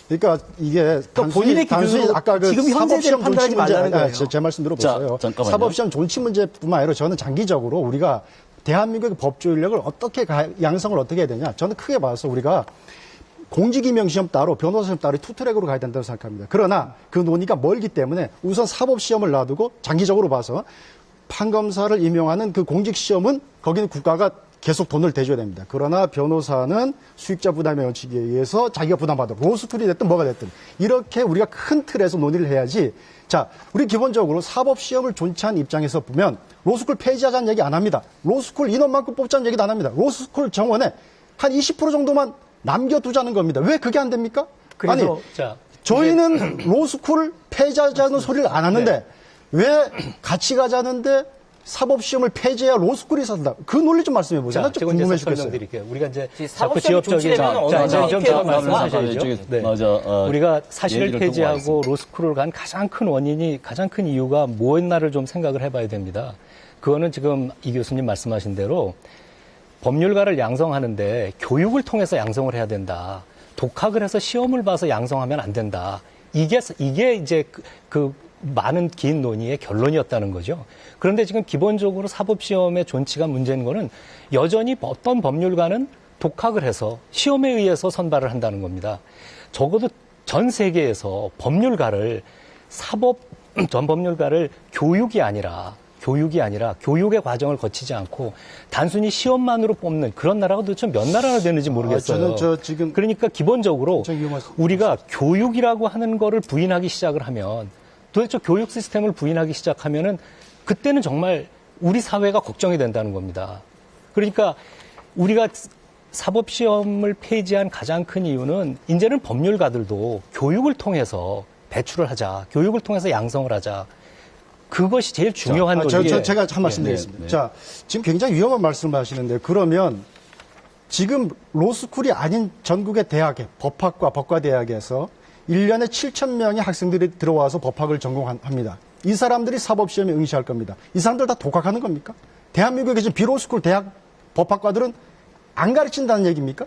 그러니까 이게 본인의 기준으로 아까 그 지금 현재대로 사법시험 판단하지 존치 문제, 말라는 거예요. 제 말씀 들어보세요. 자, 잠깐만요. 사법시험 존치 문제뿐만 아니라 저는 장기적으로 우리가 대한민국의 법조 인력을 어떻게 양성을 어떻게 해야 되냐. 저는 크게 봐서 우리가 공직임용시험 따로 변호사시험 따로 투트랙으로 가야 된다고 생각합니다. 그러나 그 논의가 멀기 때문에 우선 사법시험을 놔두고 장기적으로 봐서 판검사를 임용하는 그 공직시험은 거기는 국가가 계속 돈을 대줘야 됩니다. 그러나 변호사는 수익자 부담의 원칙에 의해서 자기가 부담받도록 로스쿨이 됐든 뭐가 됐든 이렇게 우리가 큰 틀에서 논의를 해야지. 자, 우리 기본적으로 사법시험을 존치한 입장에서 보면 로스쿨 폐지하자는 얘기 안 합니다. 로스쿨 인원만큼 뽑자는 얘기도 안 합니다. 로스쿨 정원에 한 20% 정도만 남겨두자는 겁니다. 왜 그게 안 됩니까? 아니, 저희는 로스쿨 폐지하자는 소리를 안 하는데 왜 같이 가자는데 사법시험을 폐지해야 로스쿨이 산다. 그 논리 좀 말씀해 보세요. 나 좀 궁금해 죽겠어요. 설명드릴게요. 우리가 이제 사법시험이 존치되면 어느 정도 말씀하셔야죠. 네. 우리가 사실을 얘기를 듣고 폐지하고 로스쿨을 간 가장 큰 원인이 가장 큰 이유가 뭐였나를 좀 생각을 해봐야 됩니다. 그거는 지금 이 교수님 말씀하신 대로 법률가를 양성하는데 교육을 통해서 양성을 해야 된다. 독학을 해서 시험을 봐서 양성하면 안 된다. 이게 이제 그 많은 긴 논의의 결론이었다는 거죠. 그런데 지금 기본적으로 사법시험의 존치가 문제인 거는 여전히 어떤 법률가는 독학을 해서 시험에 의해서 선발을 한다는 겁니다. 적어도 전 세계에서 전 법률가를 교육이 아니라 교육의 과정을 거치지 않고 단순히 시험만으로 뽑는 그런 나라가 도대체 몇 나라나 되는지 모르겠어요. 지금 그러니까 기본적으로 우리가 교육이라고 하는 거를 부인하기 시작을 하면 도대체 교육 시스템을 부인하기 시작하면은 그때는 정말 우리 사회가 걱정이 된다는 겁니다. 그러니까 우리가 사법시험을 폐지한 가장 큰 이유는 이제는 법률가들도 교육을 통해서 배출을 하자, 교육을 통해서 양성을 하자. 그것이 제일 중요한 거예요. 제가 한 말씀 드리겠습니다. 자, 지금 굉장히 위험한 말씀을 하시는데 그러면 지금 로스쿨이 아닌 전국의 대학에 법학과 법과대학에서 1년에 7,000명의 학생들이 들어와서 법학을 전공합니다. 이 사람들이 사법시험에 응시할 겁니다. 이 사람들 다 독학하는 겁니까? 대한민국에 계신 비로스쿨 대학 법학과들은 안 가르친다는 얘기입니까?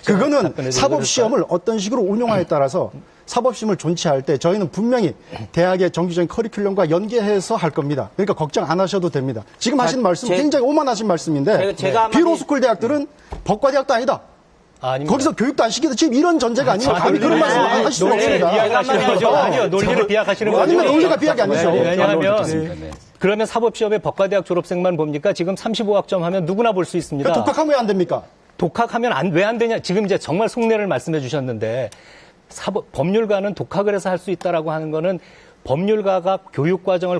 그거는 사법시험을 어떤 식으로 운용하에 따라서 사법시험을 존치할 때 저희는 분명히 대학의 정기적인 커리큘럼과 연계해서 할 겁니다. 그러니까 걱정 안 하셔도 됩니다. 지금 하신 말씀 굉장히 오만하신 말씀인데 비로스쿨 대학들은 법과대학도 아니다. 거기서 교육도 안 시키다 지금 이런 전제가 아니에요. 감히 그런 말씀 하실 수 없습니다. 논리를 비약하시는 거죠. 아니요, 논리를 비약하시는 거죠. 아니면 논리가 비약이 아니죠. 왜냐하면 그러면 사법시험에 법과대학 졸업생만 봅니까? 지금 35학점 하면 누구나 볼 수 있습니다. 독학하면 왜 안 됩니까? 독학하면 왜 안 되냐? 지금 이제 정말 속내를 말씀해 주셨는데 법률가는 독학을 해서 할 수 있다라고 하는 거는 법률가가 교육과정을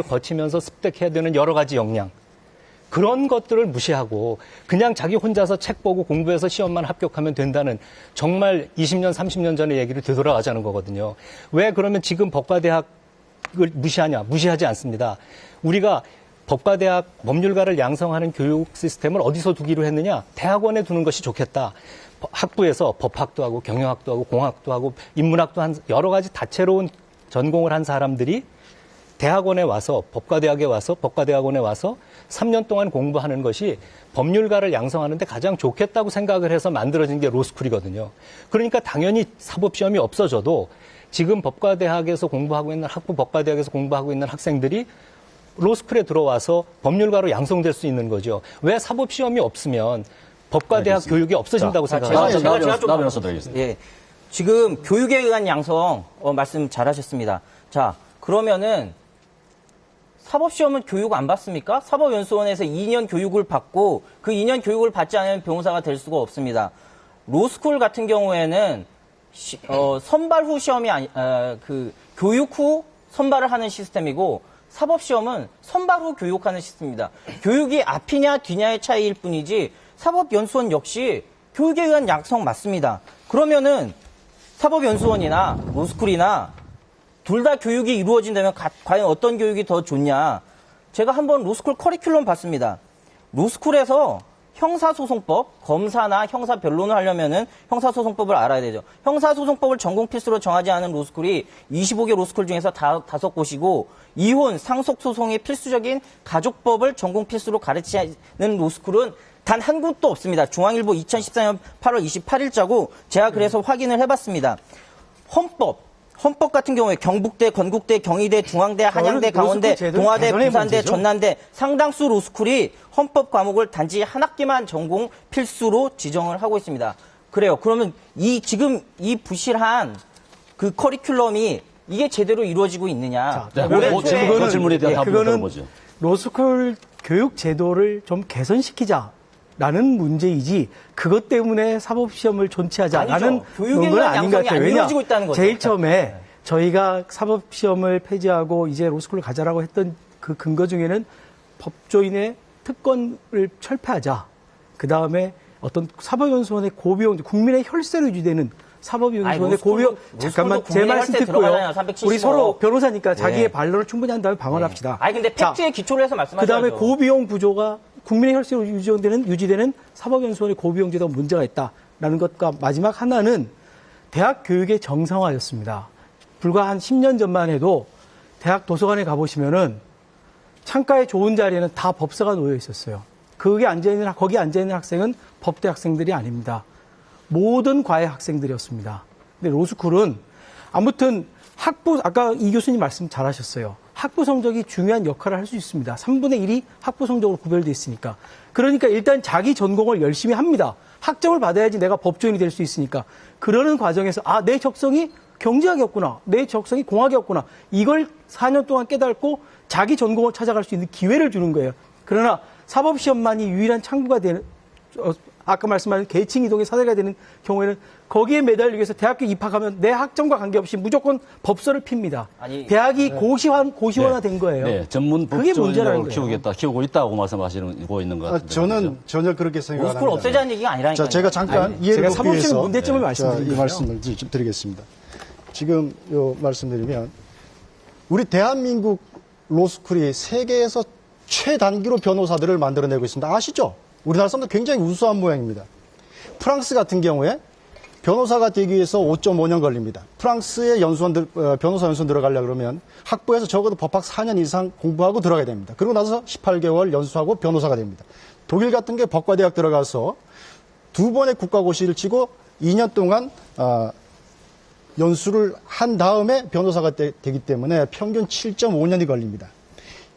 거치면서 습득해야 되는 여러 가지 역량. 그런 것들을 무시하고 그냥 자기 혼자서 책 보고 공부해서 시험만 합격하면 된다는 정말 20년, 30년 전의 얘기를 되돌아가자는 거거든요. 왜 그러면 지금 법과대학을 무시하냐? 무시하지 않습니다. 우리가 법과대학 법률가를 양성하는 교육 시스템을 어디서 두기로 했느냐? 대학원에 두는 것이 좋겠다. 학부에서 법학도 하고 경영학도 하고 공학도 하고 인문학도 한 여러 가지 다채로운 전공을 한 사람들이 대학원에 와서 법과대학원에 와서 3년 동안 공부하는 것이 법률가를 양성하는데 가장 좋겠다고 생각을 해서 만들어진 게 로스쿨이거든요. 그러니까 당연히 사법시험이 없어져도 지금 법과대학에서 공부하고 있는 학부 법과대학에서 공부하고 있는 학생들이 로스쿨에 들어와서 법률가로 양성될 수 있는 거죠. 왜 사법시험이 없으면 법과대학 교육이 없어진다고 생각하세요? 나 변호사 드리겠습니다. 예. 지금 교육에 의한 양성 말씀 잘하셨습니다. 자, 그러면은 사법시험은 교육 안 받습니까? 사법연수원에서 2년 교육을 받고 그 2년 교육을 받지 않으면 변호사가 될 수가 없습니다. 로스쿨 같은 경우에는 선발 후 시험이 교육 후 선발을 하는 시스템이고 사법시험은 선발 후 교육하는 시스템입니다. 교육이 앞이냐 뒤냐의 차이일 뿐이지 사법연수원 역시 교육에 의한 양성 맞습니다. 그러면은 사법연수원이나 로스쿨이나 둘 다 교육이 이루어진다면 과연 어떤 교육이 더 좋냐. 제가 한번 로스쿨 커리큘럼 봤습니다. 로스쿨에서 형사소송법, 검사나 형사 변론을 하려면은 형사소송법을 알아야 되죠. 형사소송법을 전공 필수로 정하지 않은 로스쿨이 25개 로스쿨 중에서 5곳이고 이혼, 상속소송의 필수적인 가족법을 전공 필수로 가르치는 로스쿨은 단 한 곳도 없습니다. 중앙일보 2014년 8월 28일자고 제가 그래서 확인을 해봤습니다. 헌법 같은 경우에 경북대, 건국대, 경희대, 중앙대, 한양대, 강원대, 동아대, 부산대, 전남대 상당수 로스쿨이 헌법 과목을 단지 한 학기만 전공 필수로 지정을 하고 있습니다. 그래요. 그러면 지금 이 부실한 그 커리큘럼이 이게 제대로 이루어지고 있느냐? 그 질문에 대한 답을 들어보죠. 로스쿨 교육 제도를 좀 개선시키자라는 문제이지 그것 때문에 사법시험을 존치하자라는 건 아닌 것 같아요. 왜냐? 제일 처음에 저희가 사법시험을 폐지하고 이제 로스쿨을 가자라고 했던 그 근거 중에는 법조인의 특권을 철폐하자. 그 다음에 어떤 사법연수원의 고비용, 국민의 혈세로 유지되는 사법연수원의 고비용, 잠깐만 제 말씀 듣고요. 우리 서로 변호사니까 자기의 반론을 충분히 한 다음에 방어를 합시다. 근데 팩트에 기초를 해서 말씀하셔야죠. 그 다음에 고비용 구조가 국민의 혈세로 유지되는 사법연수원의 고비용 제도가 문제가 있다라는 것과 마지막 하나는 대학 교육의 정상화였습니다. 불과 한 10년 전만 해도 대학 도서관에 가보시면은 창가에 좋은 자리에는 다 법사가 놓여 있었어요. 거기 앉아있는 학생은 법대 학생들이 아닙니다. 모든 과의 학생들이었습니다. 근데 로스쿨은 아무튼 아까 이 교수님 말씀 잘하셨어요. 학부 성적이 중요한 역할을 할 수 있습니다. 3분의 1이 학부 성적으로 구별되어 있으니까. 그러니까 일단 자기 전공을 열심히 합니다. 학점을 받아야지 내가 법조인이 될 수 있으니까. 그러는 과정에서 내 적성이 경제학이었구나. 내 적성이 공학이었구나. 이걸 4년 동안 깨닫고 자기 전공을 찾아갈 수 있는 기회를 주는 거예요. 그러나 사법시험만이 유일한 창구가 되는 아까 말씀하신 계층 이동의 사례가 되는 경우에는 거기에 매달리기 위해서 대학교 입학하면 내 학점과 관계없이 무조건 법서를 핍니다. 대학이 고시원화된 거예요. 네, 전문 그게 문제라는 법조인을 키우고 있다고 말씀하시고 있는 것 같은데. 저는 전혀 그렇게 생각합니다. 로스쿨 없애자는 얘기가 아니라니까요. 제가 잠깐 이해를 돕기 위해서 문제점을 말씀드릴게요. 이 말씀을 좀 드리겠습니다. 지금 말씀드리면 우리 대한민국 로스쿨이 세계에서 최단기로 변호사들을 만들어내고 있습니다. 아시죠? 우리나라 사람들 굉장히 우수한 모양입니다. 프랑스 같은 경우에 변호사가 되기 위해서 5.5년 걸립니다. 프랑스의 변호사 연수원 들어가려고 그러면 학부에서 적어도 법학 4년 이상 공부하고 들어가야 됩니다. 그리고 나서 18개월 연수하고 변호사가 됩니다. 독일 같은 게 법과대학 들어가서 2번의 국가고시를 치고 2년 동안 연수를 한 다음에 변호사가 되기 때문에 평균 7.5년이 걸립니다.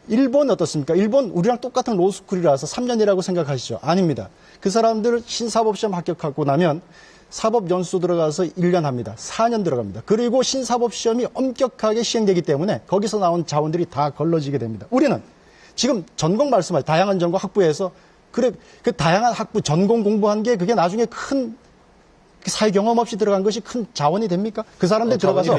일본 어떻습니까? 일본 우리랑 똑같은 로스쿨이라서 3년이라고 생각하시죠? 아닙니다. 그 사람들 신사법시험 합격하고 나면 사법 연수 들어가서 1년 합니다. 4년 들어갑니다. 그리고 신사법 시험이 엄격하게 시행되기 때문에 거기서 나온 자원들이 다 걸러지게 됩니다. 우리는 지금 전공 말씀하신 다양한 전공 학부에서 그래 그 다양한 학부 전공 공부한 게 그게 나중에 큰 사회 경험 없이 들어간 것이 큰 자원이 됩니까? 그 사람들이 들어가서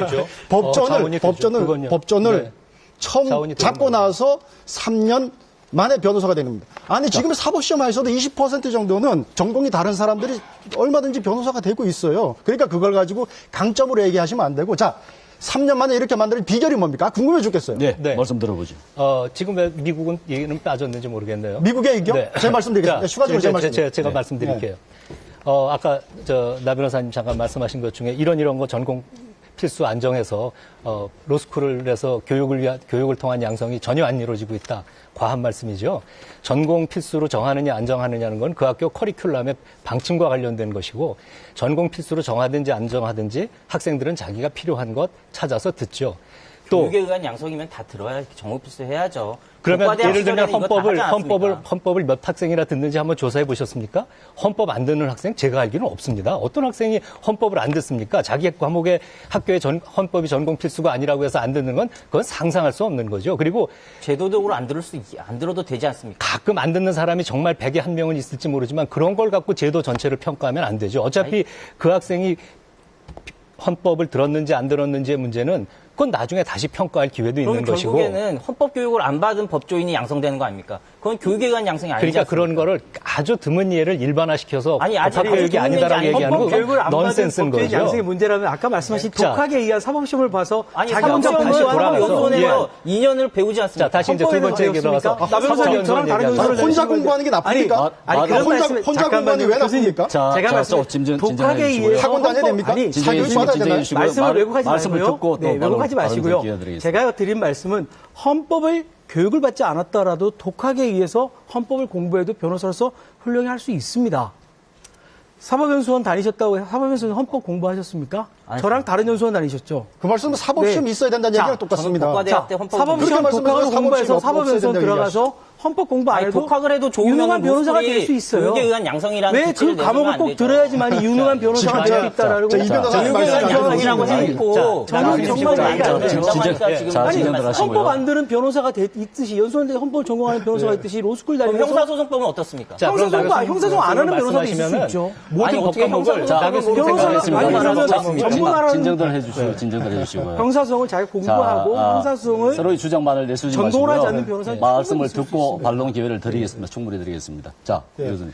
법전을 네. 처음 잡고 나서 3년 만에 변호사가 되는 겁니다. 아니 지금 사법시험에서도 20% 정도는 전공이 다른 사람들이 얼마든지 변호사가 되고 있어요. 그러니까 그걸 가지고 강점으로 얘기하시면 안 되고 자 3년 만에 이렇게 만드는 비결이 뭡니까? 궁금해 죽겠어요. 네, 네. 말씀 들어보죠. 지금 왜 미국은 얘기는 빠졌는지 모르겠네요. 미국의 의견? 네. 제 말씀드리겠습니다. 추가적으로 제 말씀. 제가 말씀드릴게요. 아까 나 변호사님 잠깐 말씀하신 것 중에 이런 거 전공 필수 안정해서 로스쿨을 해서 교육을 통한 양성이 전혀 안 이루어지고 있다. 과한 말씀이죠. 전공 필수로 정하느냐 안 정하느냐는 건 그 학교 커리큘럼의 방침과 관련된 것이고 전공 필수로 정하든지 안 정하든지 학생들은 자기가 필요한 것 찾아서 듣죠. 또 교육에 의한 양성이면 다 들어야 전공 필수 해야죠. 그러면 예를 들면 이거 다 하지 않았습니까? 헌법을 몇 학생이나 듣는지 한번 조사해 보셨습니까? 헌법 안 듣는 학생 제가 알기로는 없습니다. 어떤 학생이 헌법을 안 듣습니까? 자기 과목에 학교에 헌법이 전공 필수가 아니라고 해서 안 듣는 건 그건 상상할 수 없는 거죠. 그리고 제도적으로 안 들어도 되지 않습니까? 가끔 안 듣는 사람이 정말 100에 한 명은 있을지 모르지만 그런 걸 갖고 제도 전체를 평가하면 안 되죠. 어차피 그 학생이 헌법을 들었는지 안 들었는지의 문제는 그건 나중에 다시 평가할 기회도 있는 것이고. 결국에는 헌법 교육을 안 받은 법조인이 양성되는 거 아닙니까? 그건 교육에 의한 양성이 아니지 그러니까 않습니까? 그런 거를 아주 드문 예를 일반화시켜서 아니, 아직 법학 교육이 드문 아니다라고 예지 얘기하는 헌법 교육을 건 안 받은 넌센스인 법조인 거죠. 양성의 문제라면 아까 말씀하신 자. 독학에 의한 사법시험을 봐서 아니, 자기 혼자 사법시험은 공부하는 헌법 거여서 연수원에서 2년을 배우지 않습니까? 자, 다시 이제 두 헌법에 번째 얘기 대해서 들어가서 어렵습니까? 나 변호사님 저랑 다른 얘기하죠. 변호사를 혼자 내시면 공부하는 게 나쁩니까? 그런 말씀에 혼자 공부하는 게 왜 나쁩니까? 자, 제가 말씀 진정해 독학에 주시고요. 의해서 학원 다녀야 됩니까? 아니, 진정해 사교육 받아야 되나요? 주시고요. 말씀을 왜곡하지 말씀을 말고요. 듣고 또 네, 왜곡하지 바로 마시고요. 기회 드리겠습니다. 제가 드린 말씀은 헌법을 교육을 받지 않았더라도 독학에 의해서 헌법을 공부해도 변호사로서 훌륭히 할 수 있습니다. 사법연수원 다니셨다고 해서 사법연수원 헌법 공부하셨습니까? 아니, 저랑 다른 연수원 다니셨죠? 그 말씀은 사법시험이 네. 있어야 된다는 자, 얘기랑 똑같습니다. 법과대학 때 헌법 사법시험 그렇게 독학을 말씀하시면 공부해서 사법시험 사법연수원 없애야 된다고 들어가서 헌법 공부 안 아니, 해도 독학을 해도 좋으면 유능한 변호사가 될 수 있어요. 교육에 의한 양성이라는 왜 조치를 그 과목을 내주면 안 꼭 되죠. 들어야지만 유능한 변호사가 될 수 있다라고. 자, 이 변호사님 교육에 의한 말씀 양성이라고 자, 해놓고 저는 정말 말이 안 돼요. 자, 아니, 진정들 하시고요. 헌법 안 들은 변호사가 있듯이 연수원대 헌법을 전공하는 변호사가 있듯이 로스쿨 그럼 다니면서 형사소송법은 어떻습니까? 자, 그럼 형사소송 안 하는 변호사도 있을 수 말씀하시면은 있죠. 모든 아니, 어떻게 법과목을 형사소송 나겠습니다. 변호사가 생각하겠습니다. 전문가라는 진정들 해주시고요. 진정들 해주시고요. 형사소송을 잘 공부하고 형사소송을 서로의 주장만을 내수지 마시고요. 전공을 하지 않는 변호사는 말씀을 충분히 있을 수 듣고 있습니다. 반론 기회를 드리겠습니다. 충분히 드리겠습니다. 자, 교수님.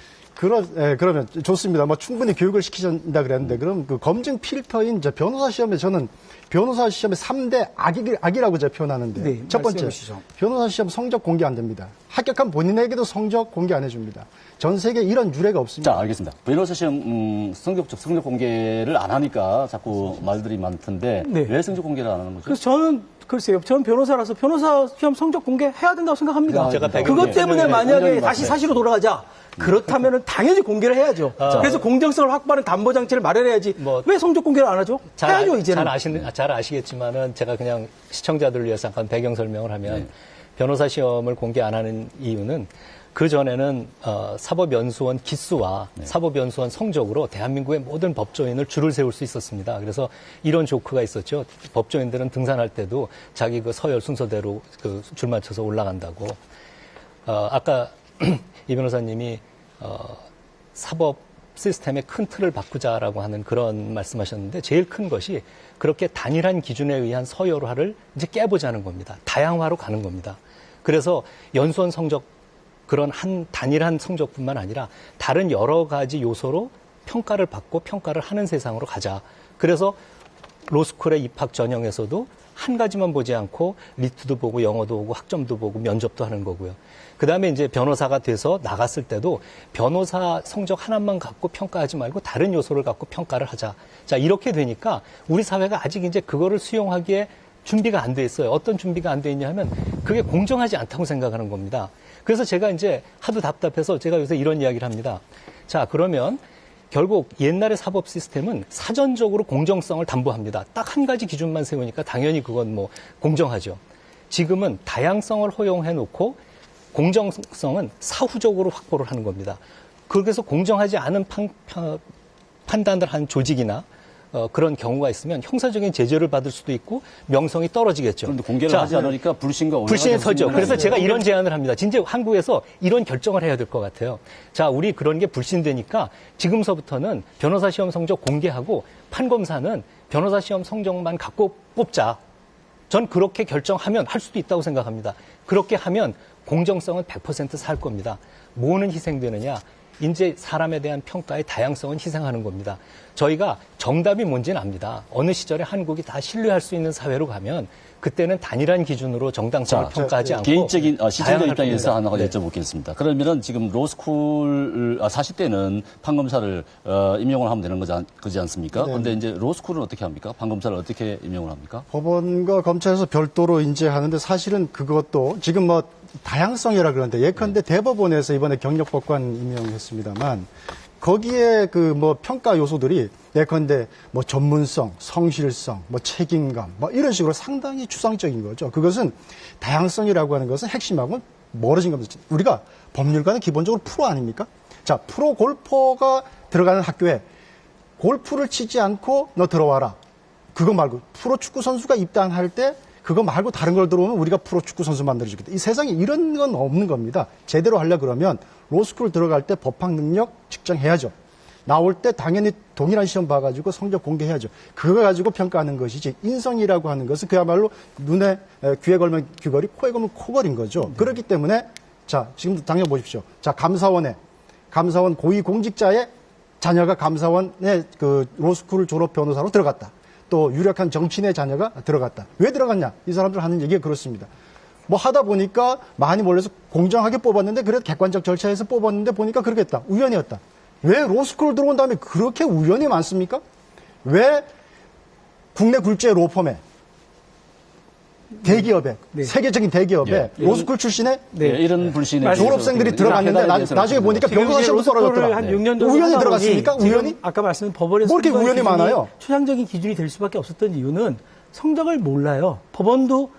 그러면 좋습니다. 뭐 충분히 교육을 시키신다 그랬는데 그럼 그 검증 필터인 변호사 시험에 저는 변호사 시험의 3대 악이라고 제가 표현하는데 네, 첫 번째 말씀해 주시죠. 변호사 시험 성적 공개 안 됩니다. 합격한 본인에게도 성적 공개 안 해줍니다. 전 세계 이런 유례가 없습니다. 자, 알겠습니다. 변호사 시험 성적 공개를 안 하니까 자꾸 말들이 많던데 네. 왜 성적 공개를 안 하는 거죠? 그래서 저는 변호사라서 변호사 시험 성적 공개해야 된다고 생각합니다. 제가 그것 때문에 만약에 의견이 다시 맞네. 사실로 돌아가자. 그렇다면 당연히 공개를 해야죠. 그래서 공정성을 확보하는 담보 장치를 마련해야지. 왜 성적 공개를 안 하죠? 해야죠 이제는. 잘 아시겠지만은 제가 그냥 시청자들을 위해서 잠깐 배경 설명을 하면 변호사 시험을 공개 안 하는 이유는 그 전에는 사법연수원 기수와 사법연수원 성적으로 대한민국의 모든 법조인을 줄을 세울 수 있었습니다. 그래서 이런 조크가 있었죠. 법조인들은 등산할 때도 자기 그 서열 순서대로 그 줄 맞춰서 올라간다고. 아까 이 변호사님이 사법 시스템의 큰 틀을 바꾸자라고 하는 그런 말씀하셨는데 제일 큰 것이 그렇게 단일한 기준에 의한 서열화를 이제 깨보자는 겁니다. 다양화로 가는 겁니다. 그래서 연수원 성적 그런 단일한 성적뿐만 아니라 다른 여러 가지 요소로 평가를 받고 평가를 하는 세상으로 가자. 그래서 로스쿨의 입학 전형에서도 한 가지만 보지 않고 리트도 보고 영어도 보고 학점도 보고 면접도 하는 거고요. 그다음에 이제 변호사가 돼서 나갔을 때도 변호사 성적 하나만 갖고 평가하지 말고 다른 요소를 갖고 평가를 하자. 자, 이렇게 되니까 우리 사회가 아직 이제 그거를 수용하기에 준비가 안 돼 있어요. 어떤 준비가 안 돼 있냐 하면 그게 공정하지 않다고 생각하는 겁니다. 그래서 제가 이제 하도 답답해서 제가 요새 이런 이야기를 합니다. 자, 그러면 결국 옛날의 사법 시스템은 사전적으로 공정성을 담보합니다. 딱 한 가지 기준만 세우니까 당연히 그건 뭐 공정하죠. 지금은 다양성을 허용해 놓고 공정성은 사후적으로 확보를 하는 겁니다. 그래서 공정하지 않은 판단을 한 조직이나 그런 경우가 있으면 형사적인 제재를 받을 수도 있고 명성이 떨어지겠죠. 그런데 공개를 자, 하지 않으니까 불신과 오해가 불신에 될 서죠. 수 그래서 있는 제가 거예요. 이런 제안을 합니다. 진짜 한국에서 이런 결정을 해야 될 것 같아요. 자, 우리 그런 게 불신되니까 지금서부터는 변호사 시험 성적 공개하고 판검사는 변호사 시험 성적만 갖고 뽑자. 전 그렇게 결정하면 할 수도 있다고 생각합니다. 그렇게 하면 공정성은 100% 살 겁니다. 뭐는 희생되느냐? 이제 사람에 대한 평가의 다양성은 희생하는 겁니다. 저희가 정답이 뭔지는 압니다. 어느 시절에 한국이 다 신뢰할 수 있는 사회로 가면 그때는 단일한 기준으로 정당성을 평가하지 않고 개인적인 시청자 다양할 입장에서 겁니다. 하나 네. 여쭤보겠습니다. 그러면은 지금 로스쿨 40대는 판검사를 임용을 하면 되는 거지 않습니까? 그런데 이제 로스쿨은 어떻게 합니까? 판검사를 어떻게 임용을 합니까? 법원과 검찰에서 별도로 인재하는데 사실은 그것도 지금 뭐 다양성이라 그러는데 예컨대 대법원에서 이번에 경력법관 임명했습니다만 거기에 그 뭐 평가 요소들이 예컨대 뭐 전문성, 성실성, 뭐 책임감, 뭐 이런 식으로 상당히 추상적인 거죠. 그것은 다양성이라고 하는 것은 핵심하고는 멀어진 겁니다. 우리가 법률가는 기본적으로 프로 아닙니까? 자, 프로 골퍼가 들어가는 학교에 골프를 치지 않고 너 들어와라. 그거 말고 프로 축구 선수가 입단할 때 그거 말고 다른 걸 들어오면 우리가 프로 축구 선수 만들어주겠다. 이 세상에 이런 건 없는 겁니다. 제대로 하려 그러면 로스쿨 들어갈 때 법학 능력 측정해야죠. 나올 때 당연히 동일한 시험 봐가지고 성적 공개해야죠. 그거 가지고 평가하는 것이지 인성이라고 하는 것은 그야말로 눈에 귀에 걸면 귀걸이, 코에 걸면 코걸인 거죠. 그렇기 때문에 자 지금도 당연 보십시오. 자 감사원 고위공직자의 자녀가 감사원의 그 로스쿨 졸업 변호사로 들어갔다. 또 유력한 정치인의 자녀가 들어갔다. 왜 들어갔냐? 이 사람들 하는 얘기가 그렇습니다. 뭐 하다 보니까 많이 몰려서 공정하게 뽑았는데 그래도 객관적 절차에서 뽑았는데 보니까 그렇겠다. 우연이었다. 왜 로스쿨 들어온 다음에 그렇게 우연이 많습니까? 왜 국내 굴지의 로펌에 대기업에 세계적인 대기업에 로스쿨 출신의 이런 불신의 졸업생들이 들어갔는데 나중에 보니까 변호사 시험도 떨어졌더라. 한 6년 정도 우연히 하다 들어갔습니까? 보니 우연히? 지금 아까 말씀드린 법원에서 뭐 이렇게 우연이 많아요? 추상적인 기준이 될 수밖에 없었던 이유는 성적을 몰라요. 법원도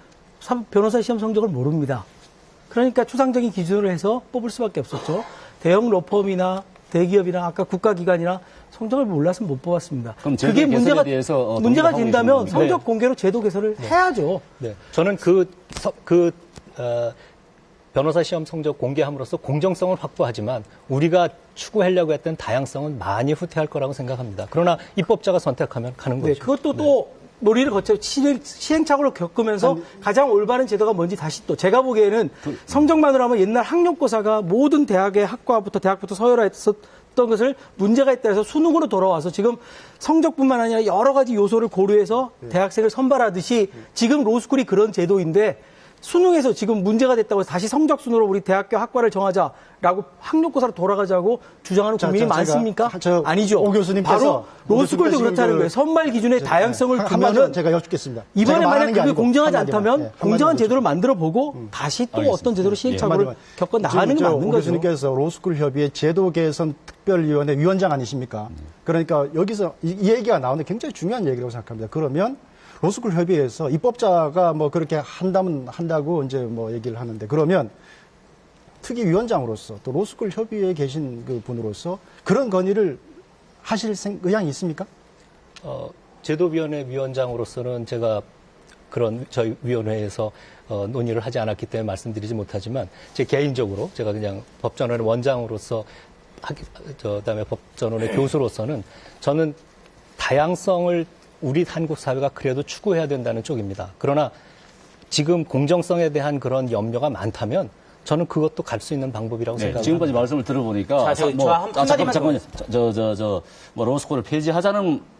변호사 시험 성적을 모릅니다. 그러니까 추상적인 기준으로 해서 뽑을 수밖에 없었죠. 대형 로펌이나 대기업이나 아까 국가기관이나 성적을 몰라서 못 뽑았습니다. 그럼 그게 문제가 된다면 성적 공개로 제도 개선을 해야죠. 네. 저는 변호사 시험 성적 공개함으로써 공정성을 확보하지만 우리가 추구하려고 했던 다양성은 많이 후퇴할 거라고 생각합니다. 그러나 입법자가 선택하면 가는 거죠. 네, 그것도 또 논의를 거쳐 시행착오를 겪으면서 가장 올바른 제도가 뭔지 다시 또 제가 보기에는 성적만으로 하면 옛날 학력고사가 모든 대학의 학과부터 대학부터 서열화했었던 것을 문제가 있다 해서 수능으로 돌아와서 지금 성적뿐만 아니라 여러 가지 요소를 고려해서 대학생을 선발하듯이 지금 로스쿨이 그런 제도인데 수능에서 지금 문제가 됐다고 해서 다시 성적 순으로 우리 대학교 학과를 정하자라고 학력고사로 돌아가자고 주장하는 국민이 많습니까? 아니죠. 오 교수님께서 바로 로스쿨도 그렇다는 거예요. 선발 기준의 다양성을 두면은 제가 여쭙겠습니다. 이번에 만약 그게 아니고 공정하지 한마디만. 않다면 공정한 제도를 만들어 보고 다시 또 어떤 제도로 시행착오를 겪어 나가는 게 맞는 오 거죠. 교수님께서 로스쿨 협의회 제도 개선 특별위원회 위원장 아니십니까? 그러니까 여기서 이 얘기가 나오는데 굉장히 중요한 얘기라고 생각합니다. 그러면 로스쿨 협의회에서 입법자가 뭐 그렇게 한다면 한다고 이제 뭐 얘기를 하는데 그러면 특위위원장으로서 또 로스쿨 협의회에 계신 그 분으로서 그런 건의를 하실 의향이 있습니까? 제도위원회 위원장으로서는 제가 그런 저희 위원회에서 논의를 하지 않았기 때문에 말씀드리지 못하지만 제 개인적으로 제가 그냥 법전원의 원장으로서 그다음에 법전원의 교수로서는 저는 다양성을 우리 한국 사회가 그래도 추구해야 된다는 쪽입니다. 그러나 지금 공정성에 대한 그런 염려가 많다면 저는 그것도 갈 수 있는 방법이라고 생각합니다. 지금까지 말씀을 들어보니까 잠깐만요. 뭐 로스쿨을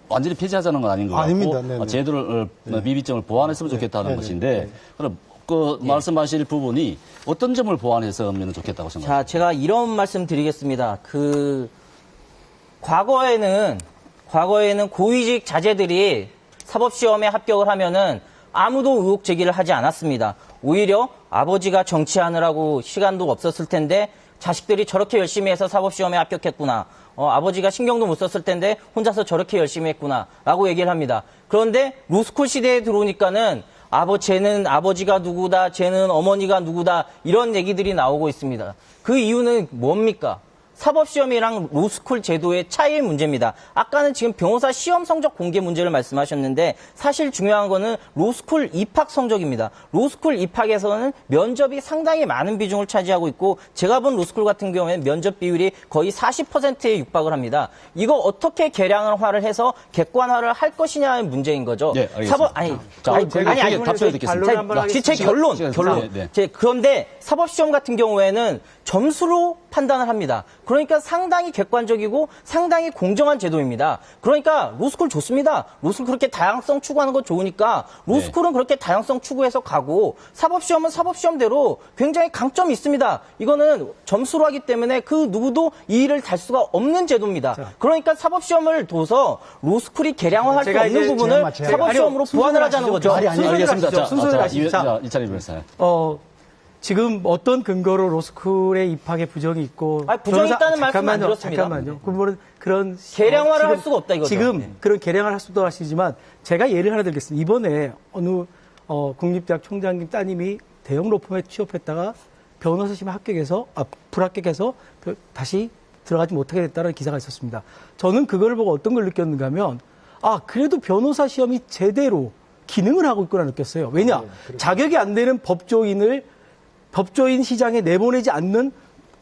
완전히 폐지하자는 건 아닌 것 같고 아닙니다. 제도를 미비점을 보완했으면 좋겠다는 것인데 그럼 말씀하실 부분이 어떤 점을 보완해서 하면 좋겠다고 생각하세요? 자, 제가 이런 말씀 드리겠습니다. 과거에는 고위직 자제들이 사법시험에 합격을 하면은 아무도 의혹 제기를 하지 않았습니다. 오히려 아버지가 정치하느라고 시간도 없었을 텐데 자식들이 저렇게 열심히 해서 사법시험에 합격했구나. 아버지가 신경도 못 썼을 텐데 혼자서 저렇게 열심히 했구나. 라고 얘기를 합니다. 그런데 로스쿨 시대에 들어오니까는 쟤는 아버지가 누구다, 쟤는 어머니가 누구다, 이런 얘기들이 나오고 있습니다. 그 이유는 뭡니까? 사법시험이랑 로스쿨 제도의 차이의 문제입니다. 아까는 지금 변호사 시험 성적 공개 문제를 말씀하셨는데 사실 중요한 거는 로스쿨 입학 성적입니다. 로스쿨 입학에서는 면접이 상당히 많은 비중을 차지하고 있고 제가 본 로스쿨 같은 경우에는 면접 비율이 거의 40%에 육박을 합니다. 이거 어떻게 계량화를 해서 객관화를 할 것이냐의 문제인 거죠. 네, 알겠습니다. 답변을 듣겠습니다. 제 결론. 네. 그런데 사법시험 같은 경우에는 점수로 판단을 합니다. 그러니까 상당히 객관적이고 상당히 공정한 제도입니다. 그러니까 로스쿨 좋습니다. 로스쿨 그렇게 다양성 추구하는 거 좋으니까 로스쿨은 그렇게 다양성 추구해서 가고 사법시험은 사법시험대로 굉장히 강점이 있습니다. 이거는 점수로 하기 때문에 그 누구도 이의를 달 수가 없는 제도입니다. 그러니까 사법시험을 둬서 로스쿨이 계량화할 수 없는 부분을 사법시험으로 보완을 하자는 거죠. 알겠습니다. 순서를 하시죠. 이찬희 변호사. 지금 어떤 근거로 로스쿨의 입학에 부정이 있고 부정이 있다는 말씀 안 들었습니다. 잠깐만요. 그분은 그런 계량화를 할 수가 없다 이거죠. 지금 그런 계량을 할 수도 하시지만 제가 예를 하나 들겠습니다. 이번에 어느 국립대학 총장님 따님이 대형 로펌에 취업했다가 변호사 시험에 불합격해서 다시 들어가지 못하게 됐다는 기사가 있었습니다. 저는 그걸 보고 어떤 걸 느꼈는가 하면 그래도 변호사 시험이 제대로 기능을 하고 있구나 느꼈어요. 왜냐? 자격이 안 되는 법조인 시장에 내보내지 않는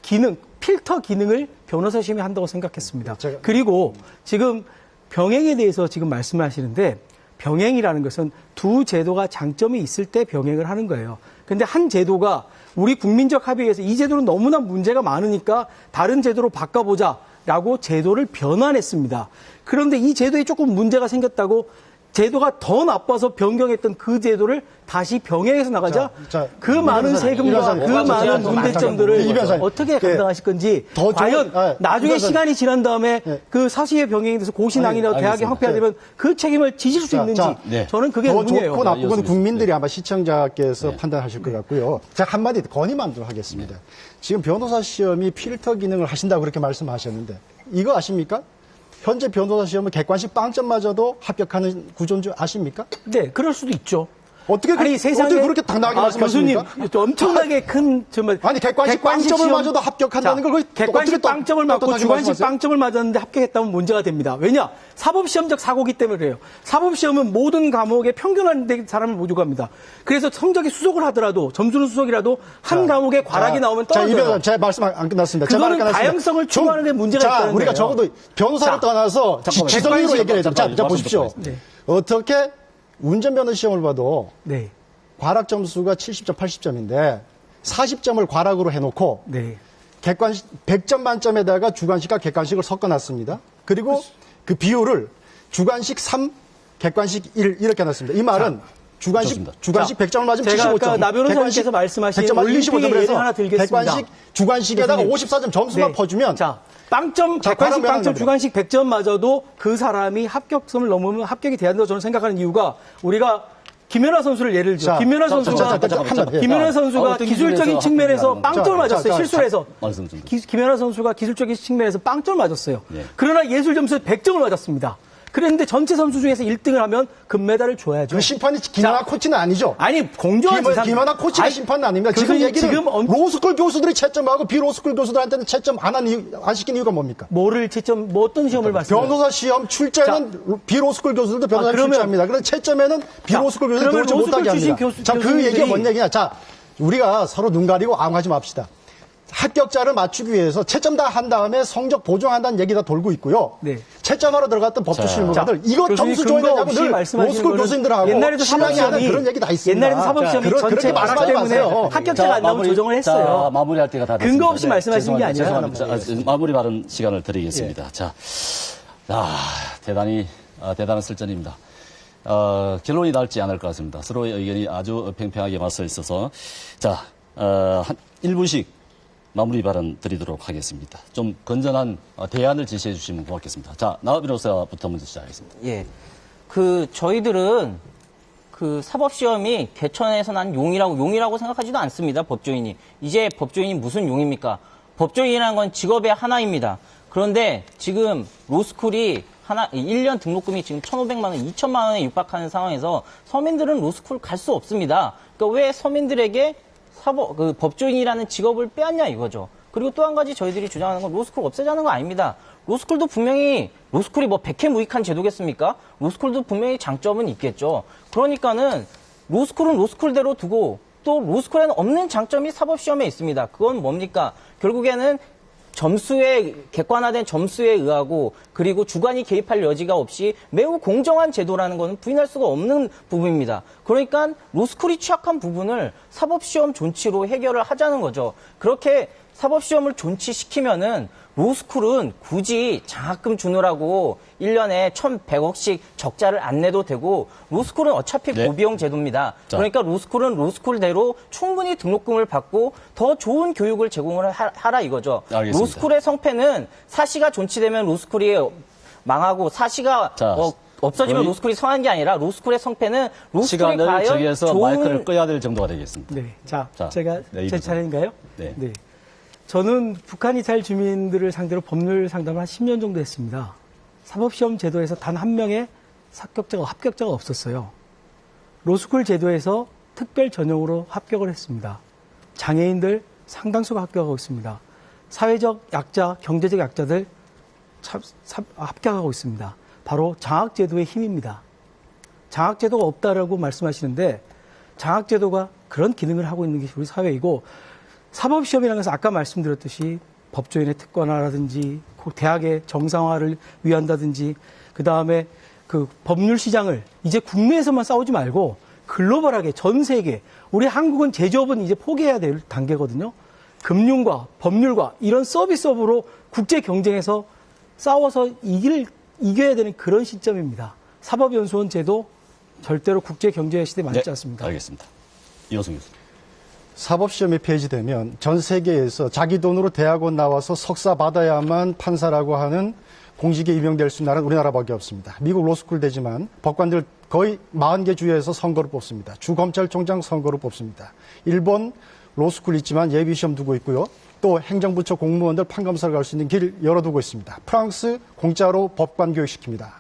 기능, 필터 기능을 변호사 시험이 한다고 생각했습니다. 그리고 지금 병행에 대해서 지금 말씀하시는데 병행이라는 것은 두 제도가 장점이 있을 때 병행을 하는 거예요. 그런데 한 제도가 우리 국민적 합의에 의해서 이 제도는 너무나 문제가 많으니까 다른 제도로 바꿔보자라고 제도를 변환했습니다. 그런데 이 제도에 조금 문제가 생겼다고 제도가 더 나빠서 변경했던 그 제도를 다시 병행해서 나가자 그 많은 세금과 그 많은 문제점들을 어떻게 감당하실 건지 과연 나중에 시간이 지난 다음에 그 사시의 병행에 대해서 고시낭이나 대학에 확대되면 그 책임을 지실 수 있는지 저는 그게 의문이에요. 좋고 나쁘고는 국민들이 아마 시청자께서 판단하실 것 같고요. 제가 한마디 건의만 좀 하겠습니다. 지금 변호사 시험이 필터 기능을 하신다고 그렇게 말씀하셨는데 이거 아십니까? 현재 변호사 시험은 객관식 빵점마저도 합격하는 구조인 줄 아십니까? 네, 그럴 수도 있죠. 어떻게 그렇게 당당하게 말씀하십니까? 교수님, 엄청나게 큰 정말 객관식 빵점을 맞아도 합격한다는 걸 객관식 빵점을 맞고 주관식 빵점을 맞았는데 합격했다면 문제가 됩니다. 왜냐? 사법시험적 사고기 때문에 그래요. 사법시험은 모든 과목에 평균한 사람을 모집합니다. 그래서 성적이 수석을 하더라도 점수는 수석이라도 한 과목에 과락이 나오면 떨어져요. 제 말씀 안 끝났습니다. 그거는 다양성을 추구하는 데 문제가 있다는 거예요. 우리가 적어도 변호사를 떠나서 지성으로 얘기를 해야 됩니다. 자, 보십시오. 어떻게 운전면허 시험을 봐도 과락 점수가 70점, 80점인데 40점을 과락으로 해놓고 객관식 100점 만점에다가 주관식과 객관식을 섞어놨습니다. 그리고 그 비율을 주관식 3, 객관식 1 이렇게 해놨습니다. 이 말은 주관식 100점을 맞으면 75점. 제가 아까 나 변호사님께서 말씀하신 올림픽의 예를 하나 들겠습니다. 객관식, 주관식에다가 54점 점수만 퍼주면 빵점, 객관식 빵점, 주관식 100점 맞아도 그 사람이 합격점을 넘으면 합격이 돼야 된다고 저는 생각하는 이유가 우리가 김연아 선수를 예를 들어. 김연아 선수가 기술적인 측면에서 빵점을 맞았어요. 실수를 해서. 김연아 선수가 기술적인 측면에서 빵점을 맞았어요. 그러나 예술 점수에 100점을 맞았습니다. 그런데 전체 선수 중에서 1등을 하면 금메달을 줘야죠. 그 심판이 김연아 코치는 아니죠? 아니, 공정한 재산. 김연아 코치가 심판은 아닙니다. 지금 얘기는 로스쿨 교수들이 채점하고 비로스쿨 교수들한테는 채점 안 시킨 이유가 뭡니까? 어떤 시험을 말씀하세요? 변호사 시험 출제는 비로스쿨 교수들도 변호사 출제합니다. 그런데 채점에는 비로스쿨 교수들이 들어오지 못하게 합니다. 자, 그 얘기가 뭔 얘기냐. 자, 우리가 서로 눈 가리고 앙하지 맙시다. 합격자를 맞추기 위해서 채점 다 한 다음에 성적 보정한다는 얘기가 돌고 있고요. 채점하러 들어갔던 법조 실무가들 이거 점수 줘야 되냐고 늘 로스쿨 교수님들하고 옛날에도 사법시험이 그런 얘기 다 있습니다. 옛날에도 사법시험이 전체 과락 때문에 합격자가 안 나오면 조정을 했어요. 마무리할 때가 다 됐습니다. 근거 없이 말씀하시는 게 아니라 마무리 발언 시간을 드리겠습니다. 자, 대단한 설전입니다. 결론이 날지 않을 것 같습니다. 서로의 의견이 아주 팽팽하게 맞서 있어서 한 1분씩 마무리 발언 드리도록 하겠습니다. 좀 건전한 대안을 제시해 주시면 고맙겠습니다. 자, 나 변호사부터 먼저 시작하겠습니다. 저희들은 그 사법시험이 개천에서 난 용이라고 생각하지도 않습니다. 법조인이. 이제 법조인이 무슨 용입니까? 법조인이라는 건 직업의 하나입니다. 그런데 지금 로스쿨이 1년 등록금이 지금 1,500만 원, 2,000만 원에 육박하는 상황에서 서민들은 로스쿨 갈 수 없습니다. 그러니까 왜 서민들에게 법조인이라는 직업을 빼앗냐 이거죠. 그리고 또 한 가지 저희들이 주장하는 건 로스쿨 없애자는 거 아닙니다. 로스쿨도 분명히 로스쿨이 뭐 백해무익한 제도겠습니까? 로스쿨도 분명히 장점은 있겠죠. 그러니까는 로스쿨은 로스쿨대로 두고 또 로스쿨에는 없는 장점이 사법시험에 있습니다. 그건 뭡니까? 결국에는 객관화된 점수에 의하고 그리고 주관이 개입할 여지가 없이 매우 공정한 제도라는 것은 부인할 수가 없는 부분입니다. 그러니까 로스쿨이 취약한 부분을 사법시험 존치로 해결을 하자는 거죠. 그렇게 사법시험을 존치시키면은 로스쿨은 굳이 장학금 주느라고 1년에 1,100억씩 적자를 안 내도 되고 로스쿨은 어차피 네. 고비용 제도입니다. 자. 그러니까 로스쿨은 로스쿨대로 충분히 등록금을 받고 더 좋은 교육을 제공을 하라 이거죠. 알겠습니다. 로스쿨의 성패는 사시가 존치되면 로스쿨이 망하고 사시가 자, 없어지면 거의 로스쿨이 성한 게 아니라 로스쿨의 성패는 로스쿨이 시간을 과연 정해서 좋은 마이크를 꺼야 될 정도가 되겠습니다. 네. 자, 자, 제가 네, 제 이부터. 차례인가요? 네. 저는 북한 이스라엘 주민들을 상대로 법률 상담을 한 10년 정도 했습니다. 사법시험 제도에서 단 한 명의 합격자가 없었어요. 로스쿨 제도에서 특별 전형으로 합격을 했습니다. 장애인들 상당수가 합격하고 있습니다. 사회적 약자, 경제적 약자들 합격하고 있습니다. 바로 장학제도의 힘입니다. 장학제도가 없다라고 말씀하시는데 장학제도가 그런 기능을 하고 있는 게 우리 사회이고 사법시험이라는 것은 아까 말씀드렸듯이 법조인의 특권화라든지 대학의 정상화를 위한다든지 그다음에 그 법률 시장을 이제 국내에서만 싸우지 말고 글로벌하게 전 세계 우리 한국은 제조업은 이제 포기해야 될 단계거든요. 금융과 법률과 이런 서비스업으로 국제 경쟁에서 싸워서 이겨야 되는 그런 시점입니다. 사법연수원 제도 절대로 국제 경제 시대에 맞지 않습니다. 알겠습니다. 이호승 교수. 사법시험이 폐지되면 전 세계에서 자기 돈으로 대학원 나와서 석사 받아야만 판사라고 하는 공직에 임명될 수 있는 나라는 우리나라밖에 없습니다. 미국 로스쿨 되지만 법관들 거의 40개 주에서 선거로 뽑습니다. 주검찰총장 선거로 뽑습니다. 일본 로스쿨 있지만 예비시험 두고 있고요. 또 행정부처 공무원들 판검사를 갈 수 있는 길 열어두고 있습니다. 프랑스 공짜로 법관 교육 시킵니다.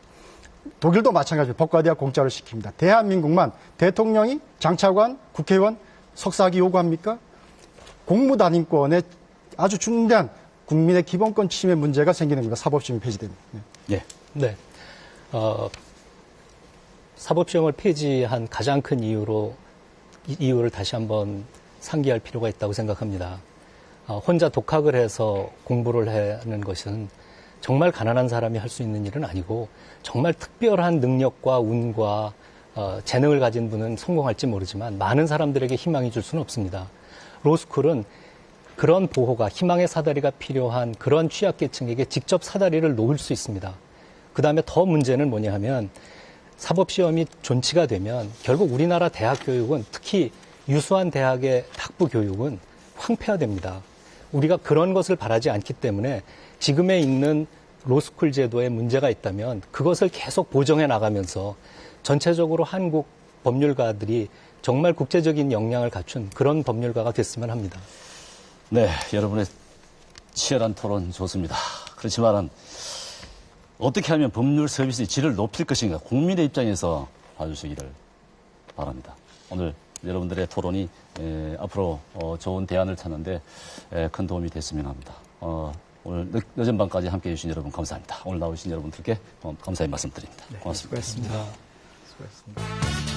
독일도 마찬가지로 법과대학 공짜로 시킵니다. 대한민국만 대통령이 장차관, 국회의원 석사학위 요구합니까? 공무단임권에 아주 중대한 국민의 기본권 침해 문제가 생기는 겁니다. 사법시험이 폐지되면. 네. 네. 사법시험을 폐지한 가장 큰 이유를 다시 한번 상기할 필요가 있다고 생각합니다. 혼자 독학을 해서 공부를 하는 것은 정말 가난한 사람이 할 수 있는 일은 아니고 정말 특별한 능력과 운과 재능을 가진 분은 성공할지 모르지만 많은 사람들에게 희망이 줄 수는 없습니다. 로스쿨은 그런 보호가 희망의 사다리가 필요한 그런 취약계층에게 직접 사다리를 놓을 수 있습니다. 그다음에 더 문제는 뭐냐 하면 사법시험이 존치가 되면 결국 우리나라 대학 교육은 특히 유수한 대학의 학부 교육은 황폐화됩니다. 우리가 그런 것을 바라지 않기 때문에 지금에 있는 로스쿨 제도에 문제가 있다면 그것을 계속 보정해 나가면서 전체적으로 한국 법률가들이 정말 국제적인 역량을 갖춘 그런 법률가가 됐으면 합니다. 네, 여러분의 치열한 토론 좋습니다. 그렇지만 어떻게 하면 법률 서비스의 질을 높일 것인가 국민의 입장에서 봐주시기를 바랍니다. 오늘 여러분들의 토론이 앞으로 좋은 대안을 찾는데 큰 도움이 됐으면 합니다. 오늘 늦은 밤까지 함께해 주신 여러분 감사합니다. 오늘 나오신 여러분들께 감사의 말씀 드립니다. 고맙습니다. 수고하셨습니다. 수고하셨습니다.